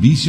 20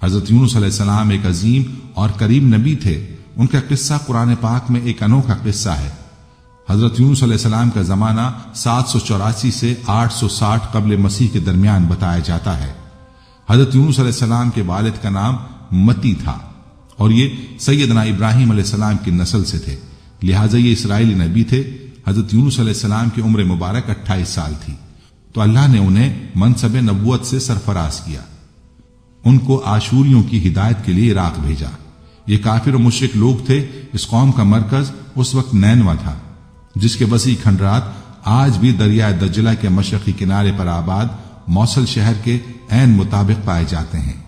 حضرت یونس علیہ السلام ایک عظیم اور کریم نبی تھے. ان کا قصہ قرآن پاک میں ایک انوکھا قصہ ہے. حضرت یونس علیہ السلام کا زمانہ 784 سے 860 قبل مسیح کے درمیان بتایا جاتا ہے. حضرت یونس علیہ السلام کے والد کا نام متی تھا اور یہ سیدنا ابراہیم علیہ السلام کی نسل سے تھے، لہٰذا یہ اسرائیلی نبی تھے. حضرت یونس علیہ السلام کی عمر مبارک 28 سال تھی تو اللہ نے انہیں منصب نبوت سے سرفراز کیا. ان کو آشوریوں کی ہدایت کے لیے عراق بھیجا. یہ کافر و مشرک لوگ تھے. اس قوم کا مرکز اس وقت نینوا تھا، جس کے وسیع کھنڈرات آج بھی دریائے دجلہ کے مشرقی کنارے پر آباد موصل شہر کے عین مطابق پائے جاتے ہیں.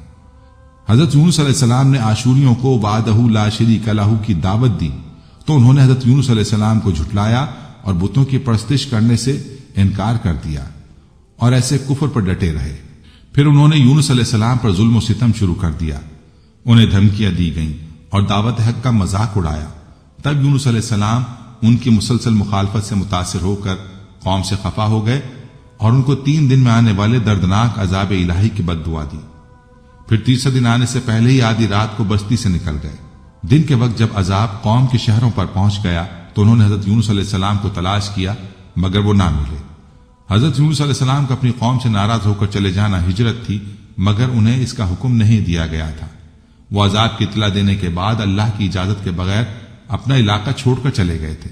حضرت یونس علیہ السلام نے آشوریوں کو وعدہ لا شریک لہ کی دعوت دی تو انہوں نے حضرت یونس علیہ السلام کو جھٹلایا اور بتوں کی پرستش کرنے سے انکار کر دیا اور ایسے کفر پر ڈٹے رہے. پھر انہوں نے یونس علیہ السلام پر ظلم و ستم شروع کر دیا. انہیں دھمکیاں دی گئیں اور دعوت حق کا مذاق اڑایا. تب یونس علیہ السلام ان کی مسلسل مخالفت سے متاثر ہو کر قوم سے خفا ہو گئے اور ان کو 3 دن میں آنے والے دردناک عذاب الہی کی بد دعا دی. پھر تیسرے دن آنے سے پہلے ہی آدھی رات کو بستی سے نکل گئے. دن کے وقت جب عذاب قوم کے شہروں پر پہنچ گیا تو انہوں نے حضرت یونس علیہ السلام کو تلاش کیا مگر وہ نہ ملے. حضرت یونس علیہ السلام کا اپنی قوم سے ناراض ہو کر چلے جانا ہجرت تھی مگر انہیں اس کا حکم نہیں دیا گیا تھا. وہ عذاب کی اطلاع دینے کے بعد اللہ کی اجازت کے بغیر اپنا علاقہ چھوڑ کر چلے گئے تھے.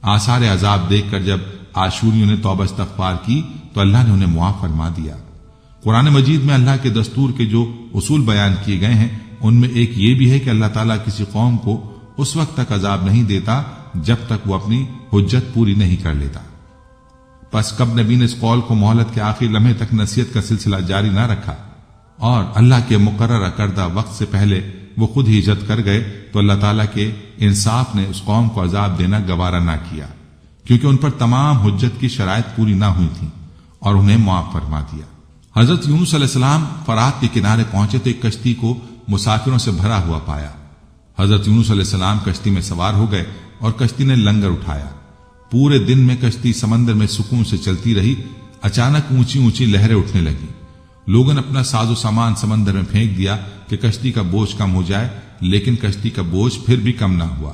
آثار عذاب دیکھ کر جب آشوریوں نے توبہ استغفار کی تو اللہ نے انہیں معاف فرما دیا. قرآن مجید میں اللہ کے دستور کے جو اصول بیان کیے گئے ہیں ان میں ایک یہ بھی ہے کہ اللہ تعالیٰ کسی قوم کو اس وقت تک عذاب نہیں دیتا جب تک وہ اپنی حجت پوری نہیں کر لیتا. پس کب نبی نے اس قول کو مہلت کے آخری لمحے تک نصیحت کا سلسلہ جاری نہ رکھا اور اللہ کے مقررہ کردہ وقت سے پہلے وہ خود ہی ہجرت کر گئے تو اللہ تعالیٰ کے انصاف نے اس قوم کو عذاب دینا گوارا نہ کیا کیونکہ ان پر تمام حجت کی شرائط پوری نہ ہوئی تھیں اور انہیں معاف فرما دیا. حضرت یونس علیہ السلام فرات کے کنارے پہنچے تو ایک کشتی کو مسافروں سے بھرا ہوا پایا. حضرت یونس علیہ السلام کشتی میں سوار ہو گئے اور کشتی نے لنگر اٹھایا. پورے دن میں کشتی سمندر میں سکون سے چلتی رہی. اچانک اونچی اونچی لہریں اٹھنے لگی. لوگوں نے اپنا ساز و سامان سمندر میں پھینک دیا کہ کشتی کا بوجھ کم ہو جائے لیکن کشتی کا بوجھ پھر بھی کم نہ ہوا.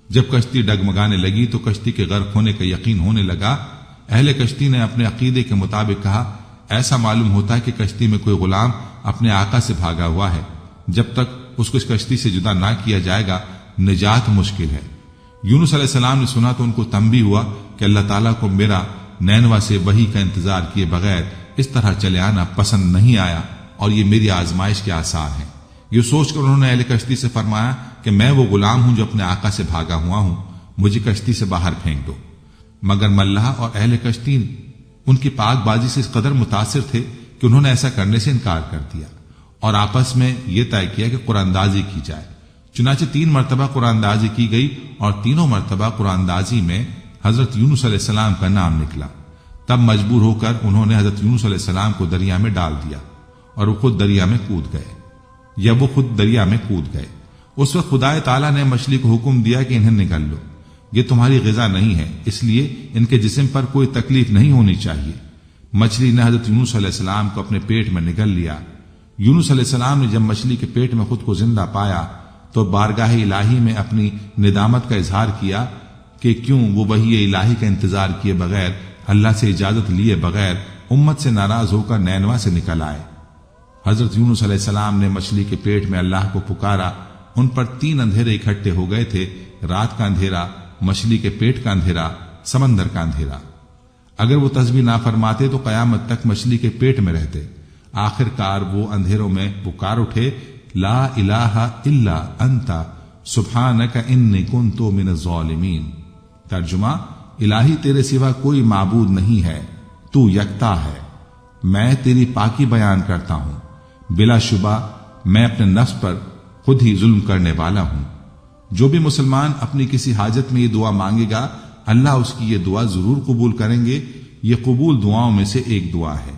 جب کشتی ڈگمگانے لگی تو کشتی کے غرق ہونے کا یقین ہونے لگا. اہل کشتی نے اپنے عقیدے کے مطابق کہا ایسا معلوم ہوتا ہے کہ کشتی میں کوئی غلام اپنے آقا سے بھاگا ہوا ہے. جب تک اس کو اس کشتی سے جدا نہ کیا جائے گا نجات مشکل ہے. یونس علیہ السلام نے سنا تو ان کو تنبیہ ہوا کہ اللہ تعالیٰ کو میرا نینوا سے وحی کا انتظار کیے بغیر اس طرح چلے آنا پسند نہیں آیا اور یہ میری آزمائش کے آثار ہیں. یہ سوچ کر انہوں نے اہل کشتی سے فرمایا کہ میں وہ غلام ہوں جو اپنے آقا سے بھاگا ہوا ہوں، مجھے کشتی سے باہر پھینک دو. مگر ملح اور اہل کشتی ان کی پاک بازی سے اس قدر متاثر تھے کہ انہوں نے ایسا کرنے سے انکار کر دیا اور آپس میں یہ طے کیا کہ قرآن اندازی کی جائے. چنانچہ 3 مرتبہ قرآن اندازی کی گئی اور تینوں مرتبہ قرآن اندازی میں حضرت یونس علیہ السلام کا نام نکلا. تب مجبور ہو کر انہوں نے حضرت یونس علیہ السلام کو دریا میں ڈال دیا اور وہ خود دریا میں کود گئے. اس وقت خدا تعالیٰ نے مچھلی کو حکم دیا کہ انہیں نگل لو، یہ تمہاری غذا نہیں ہے اس لیے ان کے جسم پر کوئی تکلیف نہیں ہونی چاہیے. مچھلی نے حضرت یونس علیہ السلام کو اپنے پیٹ میں نگل لیا. یونس علیہ السلام نے جب مچھلی کے پیٹ میں خود کو زندہ پایا تو بارگاہ الہی میں اپنی ندامت کا اظہار کیا کہ کیوں وہ وحی الہی کا انتظار کیے بغیر اللہ سے اجازت لیے بغیر امت سے ناراض ہو کر نینوا سے نکل آئے. حضرت یونس علیہ السلام نے مچھلی کے پیٹ میں اللہ کو پکارا. ان پر 3 اندھیرے اکٹھے ہو گئے تھے، رات کا اندھیرا، مچھلی کے پیٹ کا اندھیرا، سمندر کا اندھیرا. اگر وہ تسبیح نہ فرماتے تو قیامت تک مچھلی کے پیٹ میں رہتے. آخر کار وہ اندھیروں میں پکار اٹھے لا الہ الا انت سبحانک انی کنت من الظالمین. ترجمہ الہی تیرے سوا کوئی معبود نہیں ہے، تو یکتا ہے، میں تیری پاکی بیان کرتا ہوں، بلا شبہ میں اپنے نفس پر خود ہی ظلم کرنے والا ہوں. جو بھی مسلمان اپنی کسی حاجت میں یہ دعا مانگے گا اللہ اس کی یہ دعا ضرور قبول کریں گے. یہ قبول دعاؤں میں سے ایک دعا ہے.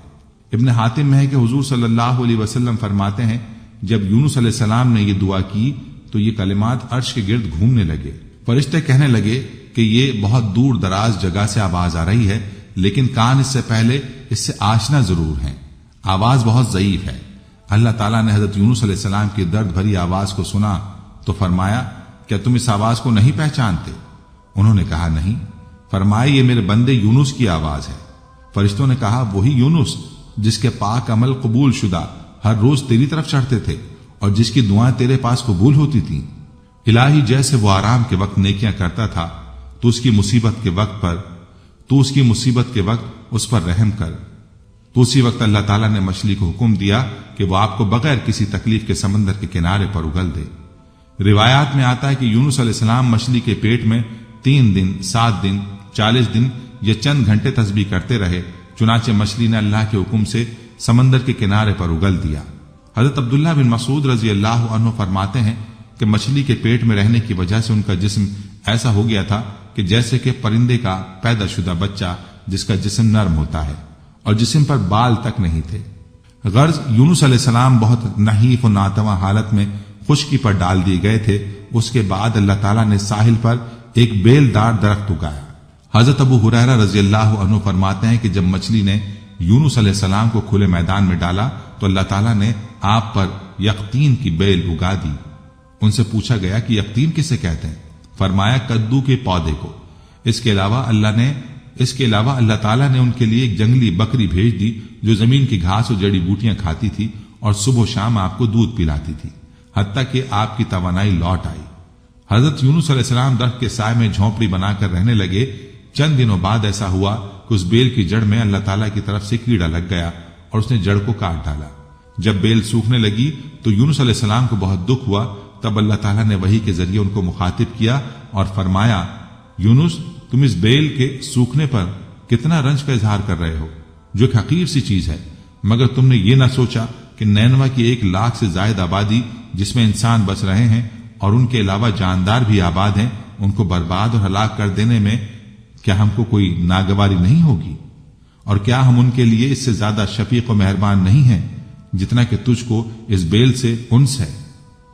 ابن حاتم میں ہے کہ حضور صلی اللہ علیہ وسلم فرماتے ہیں جب یونس علیہ السلام نے یہ دعا کی تو یہ کلمات عرش کے گرد گھومنے لگے. فرشتے کہنے لگے کہ یہ بہت دور دراز جگہ سے آواز آ رہی ہے لیکن کان اس سے پہلے اس سے آشنا ضرور ہیں. آواز بہت ضعیف ہے. اللہ تعالیٰ نے حضرت یونس علیہ السلام کی درد بھری آواز کو سنا تو فرمایا کیا تم اس آواز کو نہیں پہچانتے؟ انہوں نے کہا نہیں۔ فرمایا یہ میرے بندے یونس کی آواز ہے۔ فرشتوں نے کہا وہی یونس جس کے پاک عمل قبول شدہ ہر روز تیری طرف چڑھتے تھے اور جس کی دعائیں تیرے پاس قبول ہوتی تھیں۔ الہی جیسے وہ آرام کے وقت نیکیاں کرتا تھا تو اس کی مصیبت کے وقت اس پر رحم کر۔ تو اسی وقت اللہ تعالیٰ نے مچھلی کو حکم دیا کہ وہ آپ کو بغیر کسی تکلیف کے سمندر کے کنارے پر اگل دے۔ روایات میں آتا ہے کہ یونس علیہ السلام مچھلی کے پیٹ میں 3 دن، 7 دن، 40 دن یا چند گھنٹے تسبیح کرتے رہے، چنانچہ مچھلی نے اللہ کے حکم سے سمندر کے کنارے پر اگل دیا۔ حضرت عبداللہ بن مسعود رضی اللہ عنہ فرماتے ہیں کہ مچھلی کے پیٹ میں رہنے کی وجہ سے ان کا جسم ایسا ہو گیا تھا کہ جیسے کہ پرندے کا پیدا شدہ بچہ جس کا جسم نرم ہوتا ہے اور جسم پر بال تک نہیں تھے۔ غرض یونس علیہ السلام بہت نحیف و ناتواں حالت میں خشکی پر ڈال دیے گئے تھے۔ اس کے بعد اللہ تعالیٰ نے ساحل پر ایک بیل دار درخت اگایا۔ حضرت ابو ہریرہ رضی اللہ عنہ فرماتے ہیں کہ جب مچھلی نے یونس علیہ السلام کو کھلے میدان میں ڈالا تو اللہ تعالیٰ نے آپ پر یقطین کی بیل اگا دی۔ ان سے پوچھا گیا کہ یقطین کسے کہتے ہیں؟ فرمایا کدو کے پودے کو۔ اس کے علاوہ اللہ تعالیٰ نے ان کے لیے ایک جنگلی بکری بھیج دی جو زمین کی گھاس اور جڑی بوٹیاں کھاتی تھی اور صبح و شام آپ کو دودھ پلاتی تھی حتیٰ کہ آپ کی توانائی لوٹ آئی۔ حضرت یونس علیہ السلام درخت کے سائے میں جھونپڑی بنا کر رہنے لگے۔ چند دنوں بعد ایسا ہوا کہ اس بیل کی جڑ میں اللہ تعالیٰ کی طرف سے کیڑا لگ گیا اور اس نے جڑ کو کاٹ ڈالا۔ جب بیل سوکھنے لگی تو یونس علیہ السلام کو بہت دکھ ہوا۔ تب اللہ تعالیٰ نے وحی کے ذریعے ان کو مخاطب کیا اور فرمایا یونس تم اس بیل کے سوکھنے پر کتنا رنج کا اظہار کر رہے ہو جو ایک حقیر سی چیز ہے، مگر تم نے یہ نہ سوچا کہ نینوا کی 1 لاکھ سے زائد آبادی جس میں انسان بس رہے ہیں اور ان کے علاوہ جاندار بھی آباد ہیں، ان کو برباد اور ہلاک کر دینے میں کیا ہم کو کوئی ناگواری نہیں ہوگی؟ اور کیا ہم ان کے لیے اس سے زیادہ شفیق و مہربان نہیں ہیں جتنا کہ تجھ کو اس بیل سے انس ہے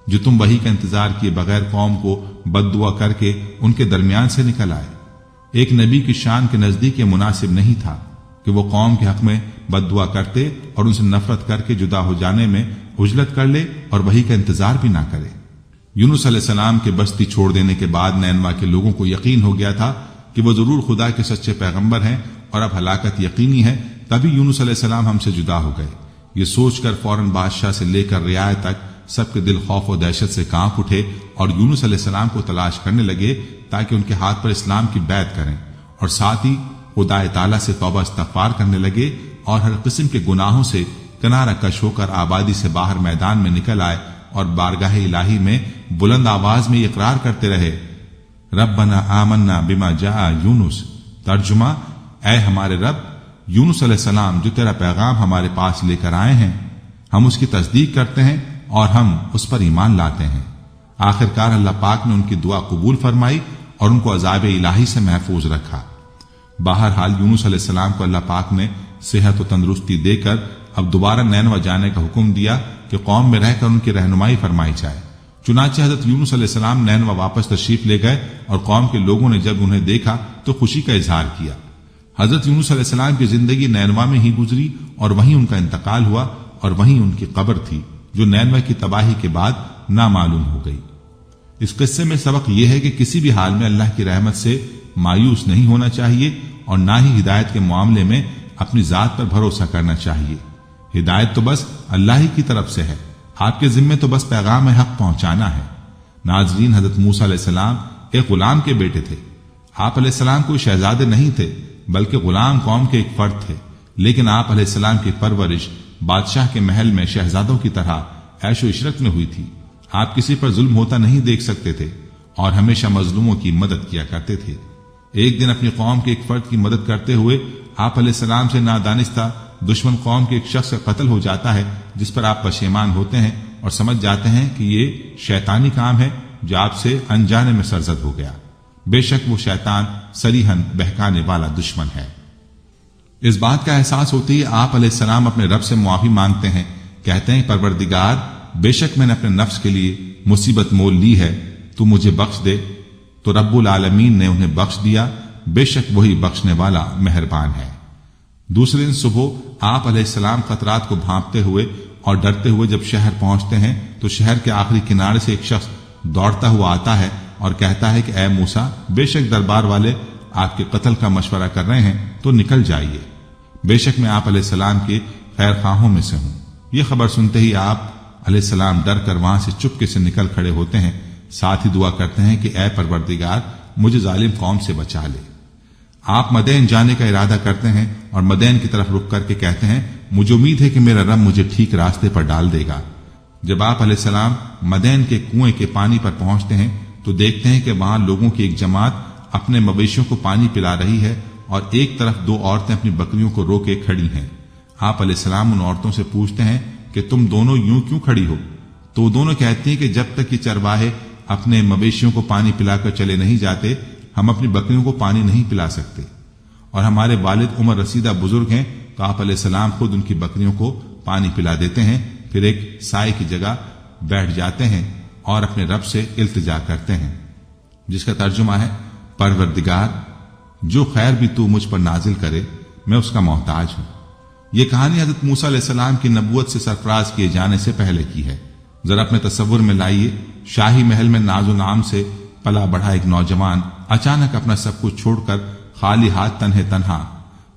جو تم وحی کا انتظار کیے بغیر قوم کو بد دعا کر کے ان کے درمیان سے نکل آئے۔ ایک نبی کی شان کے نزدیک یہ مناسب نہیں تھا کہ وہ قوم کے حق میں بد دعا کرتے اور ان سے نفرت کر کے جدا ہو جانے میں عجلت کر لے اور وحی کا انتظار بھی نہ کرے۔ یونس علیہ السلام کے بستی چھوڑ دینے کے بعد نینوا کے لوگوں کو یقین ہو گیا تھا کہ وہ ضرور خدا کے سچے پیغمبر ہیں اور اب ہلاکت یقینی ہے۔ تبھی یونس علیہ السلام ہم سے جدا ہو گئے۔ یہ سوچ کر فوراً بادشاہ سے لے کر رعایا تک سب کے دل خوف و دہشت سے کانپ اٹھے اور یونس علیہ السلام کو تلاش کرنے لگے تاکہ ان کے ہاتھ پر اسلام کی بیعت کریں، اور ساتھ ہی خدا تعالیٰ سے توبہ استغفار کرنے لگے اور ہر قسم کے گناہوں سے کنارہ کش ہو کر آبادی سے باہر میدان میں نکل آئے اور بارگاہ الہی میں بلند آواز میں اقرار کرتے رہے ربنا آمنا بما جاء یونس۔ ترجمہ اے ہمارے رب، یونس علیہ السلام جو تیرا پیغام ہمارے پاس لے کر آئے ہیں ہم اس کی تصدیق کرتے ہیں اور ہم اس پر ایمان لاتے ہیں۔ آخرکار اللہ پاک نے ان کی دعا قبول فرمائی اور ان کو عذاب الہی سے محفوظ رکھا۔ بہرحال یونس علیہ السلام کو اللہ پاک نے صحت و تندرستی دے کر اب دوبارہ نینوا جانے کا حکم دیا کہ قوم میں رہ کر ان کی رہنمائی فرمائی جائے۔ چنانچہ حضرت یونس علیہ السلام نینوا واپس تشریف لے گئے اور قوم کے لوگوں نے جب انہیں دیکھا تو خوشی کا اظہار کیا۔ حضرت یونس علیہ السلام کی زندگی نینوا میں ہی گزری اور وہیں ان کا انتقال ہوا اور وہیں ان کی قبر تھی جو نینوا کی تباہی کے بعد نامعلوم ہو گئی۔ اس قصے میں سبق یہ ہے کہ کسی بھی حال میں اللہ کی رحمت سے مایوس نہیں ہونا چاہیے اور نہ ہی ہدایت کے معاملے میں اپنی ذات پر بھروسہ کرنا چاہیے۔ ہدایت تو بس اللہ ہی کی طرف سے ہے، آپ کے ذمے تو بس پیغام حق پہنچانا ہے۔ ناظرین، حضرت موسیٰ علیہ السلام ایک غلام کے بیٹے تھے۔ آپ علیہ السلام کوئی شہزادے نہیں تھے بلکہ غلام قوم کے ایک فرد تھے، لیکن آپ علیہ السلام کی پرورش بادشاہ کے محل میں شہزادوں کی طرح عیش و عشرت میں ہوئی تھی۔ آپ کسی پر ظلم ہوتا نہیں دیکھ سکتے تھے اور ہمیشہ مظلوموں کی مدد کیا کرتے تھے۔ ایک دن اپنی قوم کے ایک فرد کی مدد کرتے ہوئے آپ علیہ السلام سے نادانستہ دشمن قوم کے ایک شخص کا قتل ہو جاتا ہے، جس پر آپ پشیمان ہوتے ہیں اور سمجھ جاتے ہیں کہ یہ شیطانی کام ہے جو آپ سے انجانے میں سرزد ہو گیا۔ بے شک وہ شیطان صریحاً بہکانے والا دشمن ہے۔ اس بات کا احساس ہوتے ہی آپ علیہ السلام اپنے رب سے معافی مانگتے ہیں، کہتے ہیں پروردگار، بے شک میں نے اپنے نفس کے لیے مصیبت مول لی ہے، تو مجھے بخش دے۔ تو رب العالمین نے انہیں بخش دیا، بے شک وہی بخشنے والا مہربان ہے۔ دوسرے دن صبح آپ علیہ السلام خطرات کو بھانپتے ہوئے اور ڈرتے ہوئے جب شہر پہنچتے ہیں تو شہر کے آخری کنارے سے ایک شخص دوڑتا ہوا آتا ہے اور کہتا ہے کہ اے موسیٰ، بے شک دربار والے آپ کے قتل کا مشورہ کر رہے ہیں تو نکل جائیے، بے شک میں آپ علیہ السلام کے خیر خواہوں میں سے ہوں۔ یہ خبر سنتے ہی آپ علیہ السلام ڈر کر وہاں سے چپکے سے نکل کھڑے ہوتے ہیں، ساتھ ہی دعا کرتے ہیں کہ اے پروردگار مجھے ظالم قوم سے بچا لے۔ آپ مدین جانے کا ارادہ کرتے ہیں اور مدین کی طرف رخ کر کے کہتے ہیں مجھے امید ہے کہ میرا رب مجھے ٹھیک راستے پر ڈال دے گا۔ جب آپ علیہ السلام مدین کے کنویں کے پانی پر پہنچتے ہیں تو دیکھتے ہیں کہ وہاں لوگوں کی ایک جماعت اپنے مویشیوں کو پانی پلا رہی ہے اور ایک طرف دو عورتیں اپنی بکریوں کو روکے کھڑی ہیں۔ آپ علیہ السلام ان عورتوں سے پوچھتے ہیں کہ تم دونوں یوں کیوں کھڑی ہو؟ تو وہ دونوں کہتی ہیں کہ جب تک یہ چرواہے اپنے مویشیوں کو پانی پلا کر چلے نہیں جاتے ہم اپنی بکریوں کو پانی نہیں پلا سکتے، اور ہمارے والد عمر رسیدہ بزرگ ہیں تو آپ علیہ السلام خود ان کی بکریوں کو پانی پلا دیتے ہیں، پھر ایک سائے کی جگہ بیٹھ جاتے ہیں اور اپنے رب سے التجا کرتے ہیں، جس کا ترجمہ ہے پروردگار جو خیر بھی تو مجھ پر نازل کرے میں اس کا محتاج ہوں۔ یہ کہانی حضرت موسیٰ علیہ السلام کی نبوت سے سرفراز کیے جانے سے پہلے کی ہے۔ ذرا اپنے تصور میں لائیے، شاہی محل میں ناز و نام سے پلا بڑھا ایک نوجوان اچانک اپنا سب کچھ چھوڑ کر خالی ہاتھ تنہا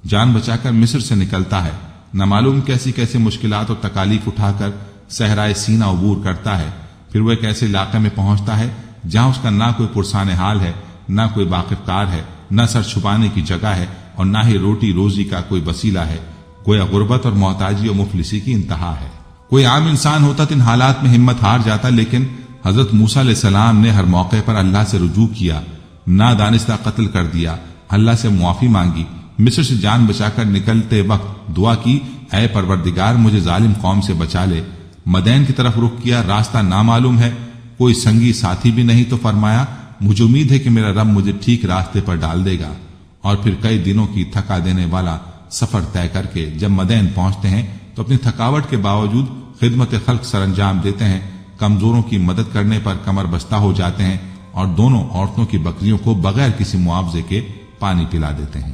جان بچا کر مصر سے نکلتا ہے، نہ معلوم کیسی کیسی مشکلات اور تکالیف اٹھا کر صحرائے سینا عبور کرتا ہے، پھر وہ ایک ایسے علاقے میں پہنچتا ہے جہاں اس کا نہ کوئی پرسان حال ہے، نہ کوئی واقف کار ہے، نہ سر چھپانے کی جگہ ہے، اور نہ ہی روٹی روزی کا کوئی وسیلہ ہے، گویا غربت اور محتاجی اور مفلسی کی انتہا ہے۔ کوئی عام انسان ہوتا تو ان حالات میں ہمت ہار جاتا، لیکن حضرت موسیٰ علیہ السلام نے ہر موقع پر اللہ سے رجوع کیا، نادانستہ قتل کر دیا، اللہ سے معافی مانگی، مصر سے جان بچا کر نکلتے وقت دعا کی اے پروردگار مجھے ظالم قوم سے بچا لے، مدین کی طرف رخ کیا، راستہ نامعلوم ہے، کوئی سنگی ساتھی بھی نہیں، تو فرمایا مجھے امید ہے کہ میرا رب مجھے ٹھیک راستے پر ڈال دے گا، اور پھر کئی دنوں کی تھکا دینے والا سفر طے کر کے جب مدین پہنچتے ہیں تو اپنی تھکاوٹ کے باوجود خدمت خلق سر انجام دیتے ہیں، کمزوروں کی مدد کرنے پر کمر بستہ ہو جاتے ہیں اور دونوں عورتوں کی بکریوں کو بغیر کسی معاوضے کے پانی پلا دیتے ہیں۔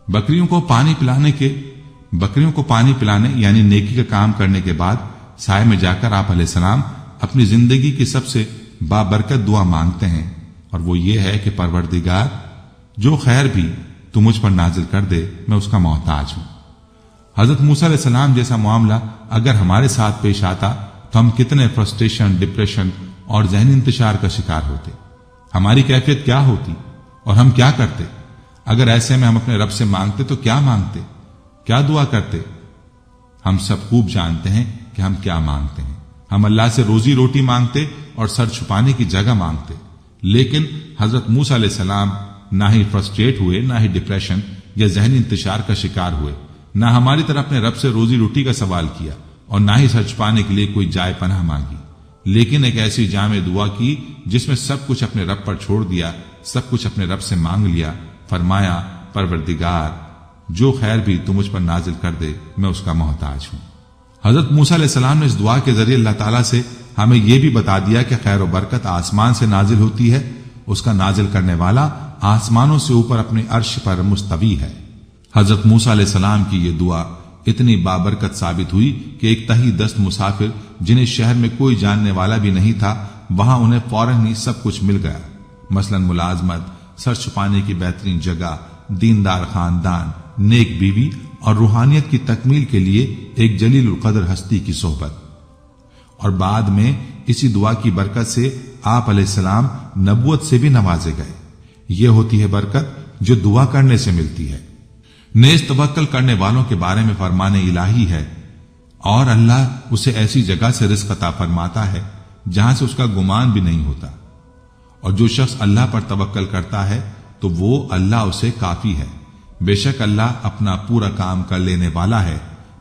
بکریوں کو پانی پلانے یعنی نیکی کا کام کرنے کے بعد سائے میں جا کر آپ علیہ السلام اپنی زندگی کی سب سے بابرکت دعا مانگتے ہیں، اور وہ یہ ہے کہ پروردگار جو خیر بھی تو مجھ پر نازل کر دے میں اس کا محتاج ہوں۔ حضرت موسیٰ علیہ السلام جیسا معاملہ اگر ہمارے ساتھ پیش آتا تو ہم کتنے فرسٹریشن، ڈپریشن اور ذہنی انتشار کا شکار ہوتے، ہماری کیفیت کیا ہوتی اور ہم کیا کرتے؟ اگر ایسے میں ہم اپنے رب سے مانگتے تو کیا مانگتے، کیا دعا کرتے؟ ہم سب خوب جانتے ہیں کہ ہم کیا مانگتے ہیں۔ ہم اللہ سے روزی روٹی مانگتے اور سر چھپانے کی جگہ مانگتے، لیکن حضرت موسیٰ علیہ السلام نہ ہی فرسٹریٹ ہوئے، نہ ہی ڈپریشن یا ذہنی انتشار کا شکار ہوئے، نہ ہماری طرح اپنے رب سے روزی روٹی کا سوال کیا، اور نہ ہی سر چھپانے کے لیے کوئی جائے پناہ مانگی، لیکن ایک ایسی جامع دعا کی جس میں سب کچھ اپنے رب پر چھوڑ دیا، سب کچھ اپنے رب سے مانگ لیا، فرمایا پروردگار جو خیر بھی تو مجھ پر نازل کر دے میں اس کا محتاج ہوں۔ حضرت موسیٰ علیہ السلام نے اس دعا کے ذریعے اللہ تعالیٰ سے ہمیں یہ بھی بتا دیا کہ خیر و برکت آسمان سے نازل ہوتی ہے، اس کا نازل کرنے والا آسمانوں سے اوپر اپنے عرش پر مستوی ہے۔ حضرت موسیٰ علیہ السلام کی یہ دعا اتنی بابرکت ثابت ہوئی کہ ایک تہی دست مسافر جنہیں شہر میں کوئی جاننے والا بھی نہیں تھا، وہاں انہیں فوراً ہی سب کچھ مل گیا، مثلا ملازمت، سر چھپانے کی بہترین جگہ، دیندار خاندان، نیک بیوی اور روحانیت کی تکمیل کے لیے ایک جلیل القدر ہستی کی صحبت، اور بعد میں اسی دعا کی برکت سے آپ علیہ السلام نبوت سے بھی نوازے گئے۔ یہ ہوتی ہے برکت جو دعا کرنے سے ملتی ہے۔ نیز توکل کرنے والوں کے بارے میں فرمان الہی ہے، اور اللہ اسے ایسی جگہ سے رزق عطا فرماتا ہے جہاں سے اس کا گمان بھی نہیں ہوتا، اور جو شخص اللہ پر توکل کرتا ہے تو وہ اللہ اسے کافی ہے۔ بے شک اللہ اپنا پورا کام کر لینے والا ہے،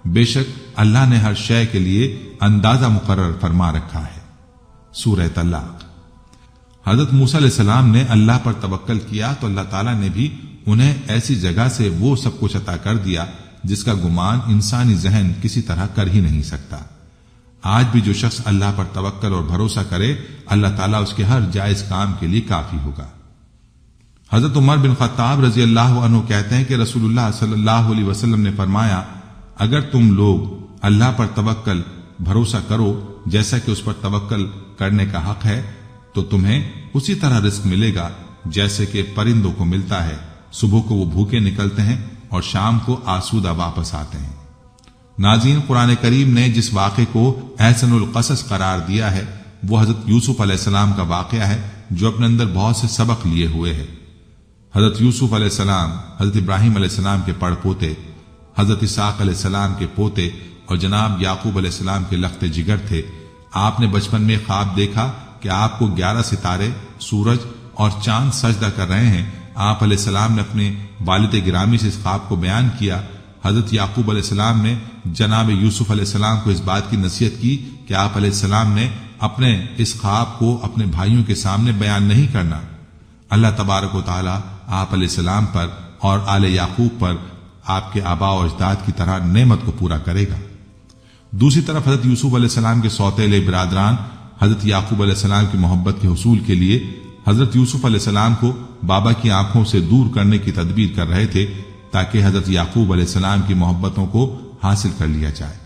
بے شک اللہ نے ہر شے کے لیے اندازہ مقرر فرما رکھا ہے۔ سورہ طلاق۔ حضرت موسیٰ علیہ السلام نے اللہ پر توکل کیا تو اللہ تعالیٰ نے بھی انہیں ایسی جگہ سے وہ سب کچھ عطا کر دیا جس کا گمان انسانی ذہن کسی طرح کر ہی نہیں سکتا۔ آج بھی جو شخص اللہ پر توکل اور بھروسہ کرے اللہ تعالیٰ اس کے ہر جائز کام کے لیے کافی ہوگا۔ حضرت عمر بن خطاب رضی اللہ عنہ کہتے ہیں کہ رسول اللہ صلی اللہ علیہ وسلم نے فرمایا، اگر تم لوگ اللہ پر توکل بھروسہ کرو جیسا کہ اس پر توکل کرنے کا حق ہے تو تمہیں اسی طرح رزق ملے گا جیسے کہ پرندوں کو ملتا ہے۔ صبح کو وہ بھوکے نکلتے ہیں اور شام کو آسودہ واپس آتے ہیں۔ ناظرین، قرآن کریم نے جس واقعے کو احسن القصص قرار دیا ہے وہ حضرت یوسف علیہ السلام کا واقعہ ہے جو اپنے اندر بہت سے سبق لیے ہوئے ہے۔ حضرت یوسف علیہ السلام حضرت ابراہیم علیہ السلام کے پڑ پوتے، حضرت اسحاق علیہ السلام کے پوتے اور جناب یعقوب علیہ السلام کے لخت جگر تھے۔ آپ نے بچپن میں خواب دیکھا کہ آپ کو 11 ستارے، سورج اور چاند سجدہ کر رہے ہیں۔ آپ علیہ السلام نے اپنے والد گرامی سے اس خواب کو بیان کیا۔ حضرت یعقوب علیہ السلام نے جناب یوسف علیہ السلام کو اس بات کی نصیحت کی کہ آپ علیہ السلام نے اپنے اس خواب کو اپنے بھائیوں کے سامنے بیان نہیں کرنا۔ اللہ تبارک و تعالی آپ علیہ السلام پر اور آل یعقوب پر آپ کے آباء و اجداد کی طرح نعمت کو پورا کرے گا۔ دوسری طرف حضرت یوسف علیہ السلام کے سوتیلے برادران حضرت یعقوب علیہ السلام کی محبت کے حصول کے لیے حضرت یوسف علیہ السلام کو بابا کی آنکھوں سے دور کرنے کی تدبیر کر رہے تھے تاکہ حضرت یعقوب علیہ السلام کی محبتوں کو حاصل کر لیا جائے۔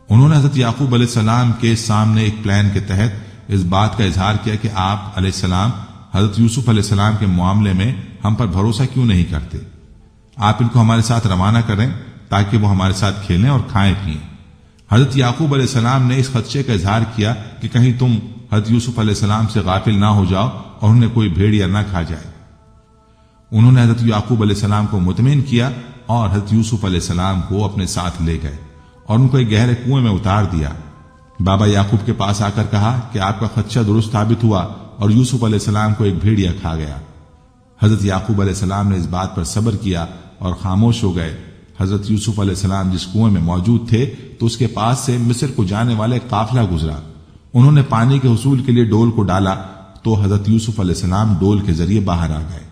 انہوں نے حضرت یعقوب علیہ السلام کے سامنے ایک پلان کے تحت اس بات کا اظہار کیا کہ آپ علیہ السلام حضرت یوسف علیہ السلام کے معاملے میں ہم پر بھروسہ کیوں نہیں کرتے؟ آپ ان کو ہمارے ساتھ روانہ کریں تاکہ وہ ہمارے ساتھ کھیلیں اور کھائیں پیئیں۔ حضرت یعقوب علیہ السلام نے اس خدشے کا اظہار کیا کہ کہیں تم حضرت یوسف علیہ السلام سے غافل نہ ہو جاؤ اور انہیں کوئی بھیڑیا نہ کھا جائے۔ انہوں نے حضرت یعقوب علیہ السلام کو مطمئن کیا اور حضرت یوسف علیہ السلام کو اپنے ساتھ لے گئے اور ان کو ایک گہرے کنویں میں اتار دیا۔ بابا یعقوب کے پاس آ کر کہا کہ آپ کا خدشہ درست ثابت ہوا اور یوسف علیہ السلام کو ایک بھیڑیا کھا گیا۔ حضرت یعقوب علیہ السلام نے اس بات پر صبر کیا اور خاموش ہو گئے۔ حضرت یوسف علیہ السلام جس کنویں میں موجود تھے تو اس کے پاس سے مصر کو جانے والے قافلہ گزرا۔ انہوں نے پانی کے حصول کے لیے ڈول کو ڈالا تو حضرت یوسف علیہ السلام ڈول کے ذریعے باہر آ گئے۔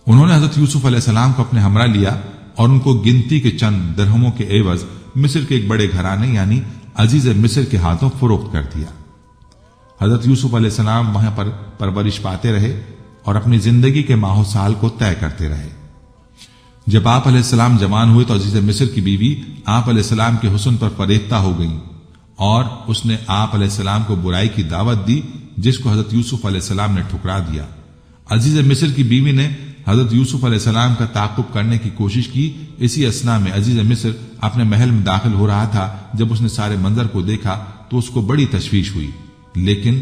انہوں نے حضرت یوسف علیہ السلام کو اپنے ہمراہ لیا اور ان کو گنتی کے چند درہموں کے عوض مصر کے ایک بڑے گھرانے یعنی عزیز مصر کے ہاتھوں فروخت کر دیا۔ حضرت یوسف علیہ السلام وہاں پر پرورش پاتے رہے اور اپنی زندگی کے ماہ و سال کو طے کرتے رہے۔ جب آپ علیہ السلام جوان ہوئے تو عزیز مصر کی بیوی آپ علیہ السلام کے حسن پر فریفتہ ہو گئیں اور اس نے آپ علیہ السلام کو برائی کی دعوت دی جس کو حضرت یوسف علیہ السلام نے ٹھکرا دیا۔ عزیز مصر کی بیوی نے حضرت یوسف علیہ السلام کا تعاقب کرنے کی کوشش کی۔ اسی اثنا میں عزیز مصر اپنے محل میں داخل ہو رہا تھا۔ جب اس نے سارے منظر کو دیکھا تو اس کو بڑی تشویش ہوئی، لیکن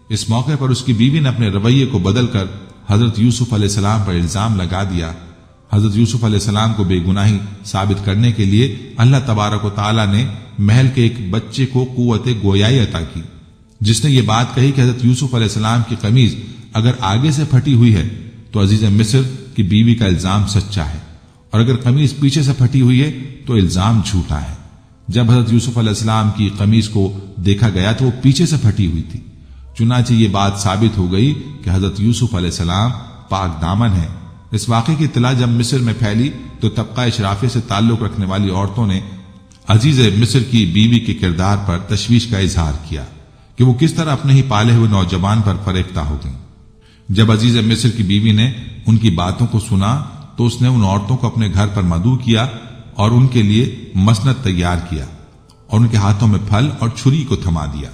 اس موقع پر اس کی بیوی نے اپنے رویے کو بدل کر حضرت یوسف علیہ السلام پر الزام لگا دیا۔ حضرت یوسف علیہ السلام کو بے گناہی ثابت کرنے کے لیے اللہ تبارک و تعالی نے محل کے ایک بچے کو قوت گویائی عطا کی، جس نے یہ بات کہی کہ حضرت یوسف علیہ السلام کی قمیض اگر آگے سے پھٹی ہوئی ہے تو عزیز مصر کی بیوی کا الزام سچا ہے، اور اگر قمیض پیچھے سے پھٹی ہوئی ہے تو الزام جھوٹا ہے۔ جب حضرت یوسف علیہ السلام کی قمیض کو دیکھا گیا تو وہ پیچھے سے پھٹی ہوئی تھی، چنانچہ یہ بات ثابت ہو گئی کہ حضرت یوسف علیہ السلام پاک دامن ہے۔ اس واقعے کی اطلاع جب مصر میں پھیلی تو طبقہ اشرافیہ سے تعلق رکھنے والی عورتوں نے عزیز مصر کی بیوی کے کردار پر تشویش کا اظہار کیا کہ وہ کس طرح اپنے ہی پالے ہوئے نوجوان پر فریفتہ ہو گئیں۔ جب عزیز مصر کی بیوی نے ان کی باتوں کو سنا تو اس نے ان عورتوں کو اپنے گھر پر مدعو کیا اور ان کے لیے مسند تیار کیا اور ان کے ہاتھوں میں پھل اور چھری کو تھما دیا۔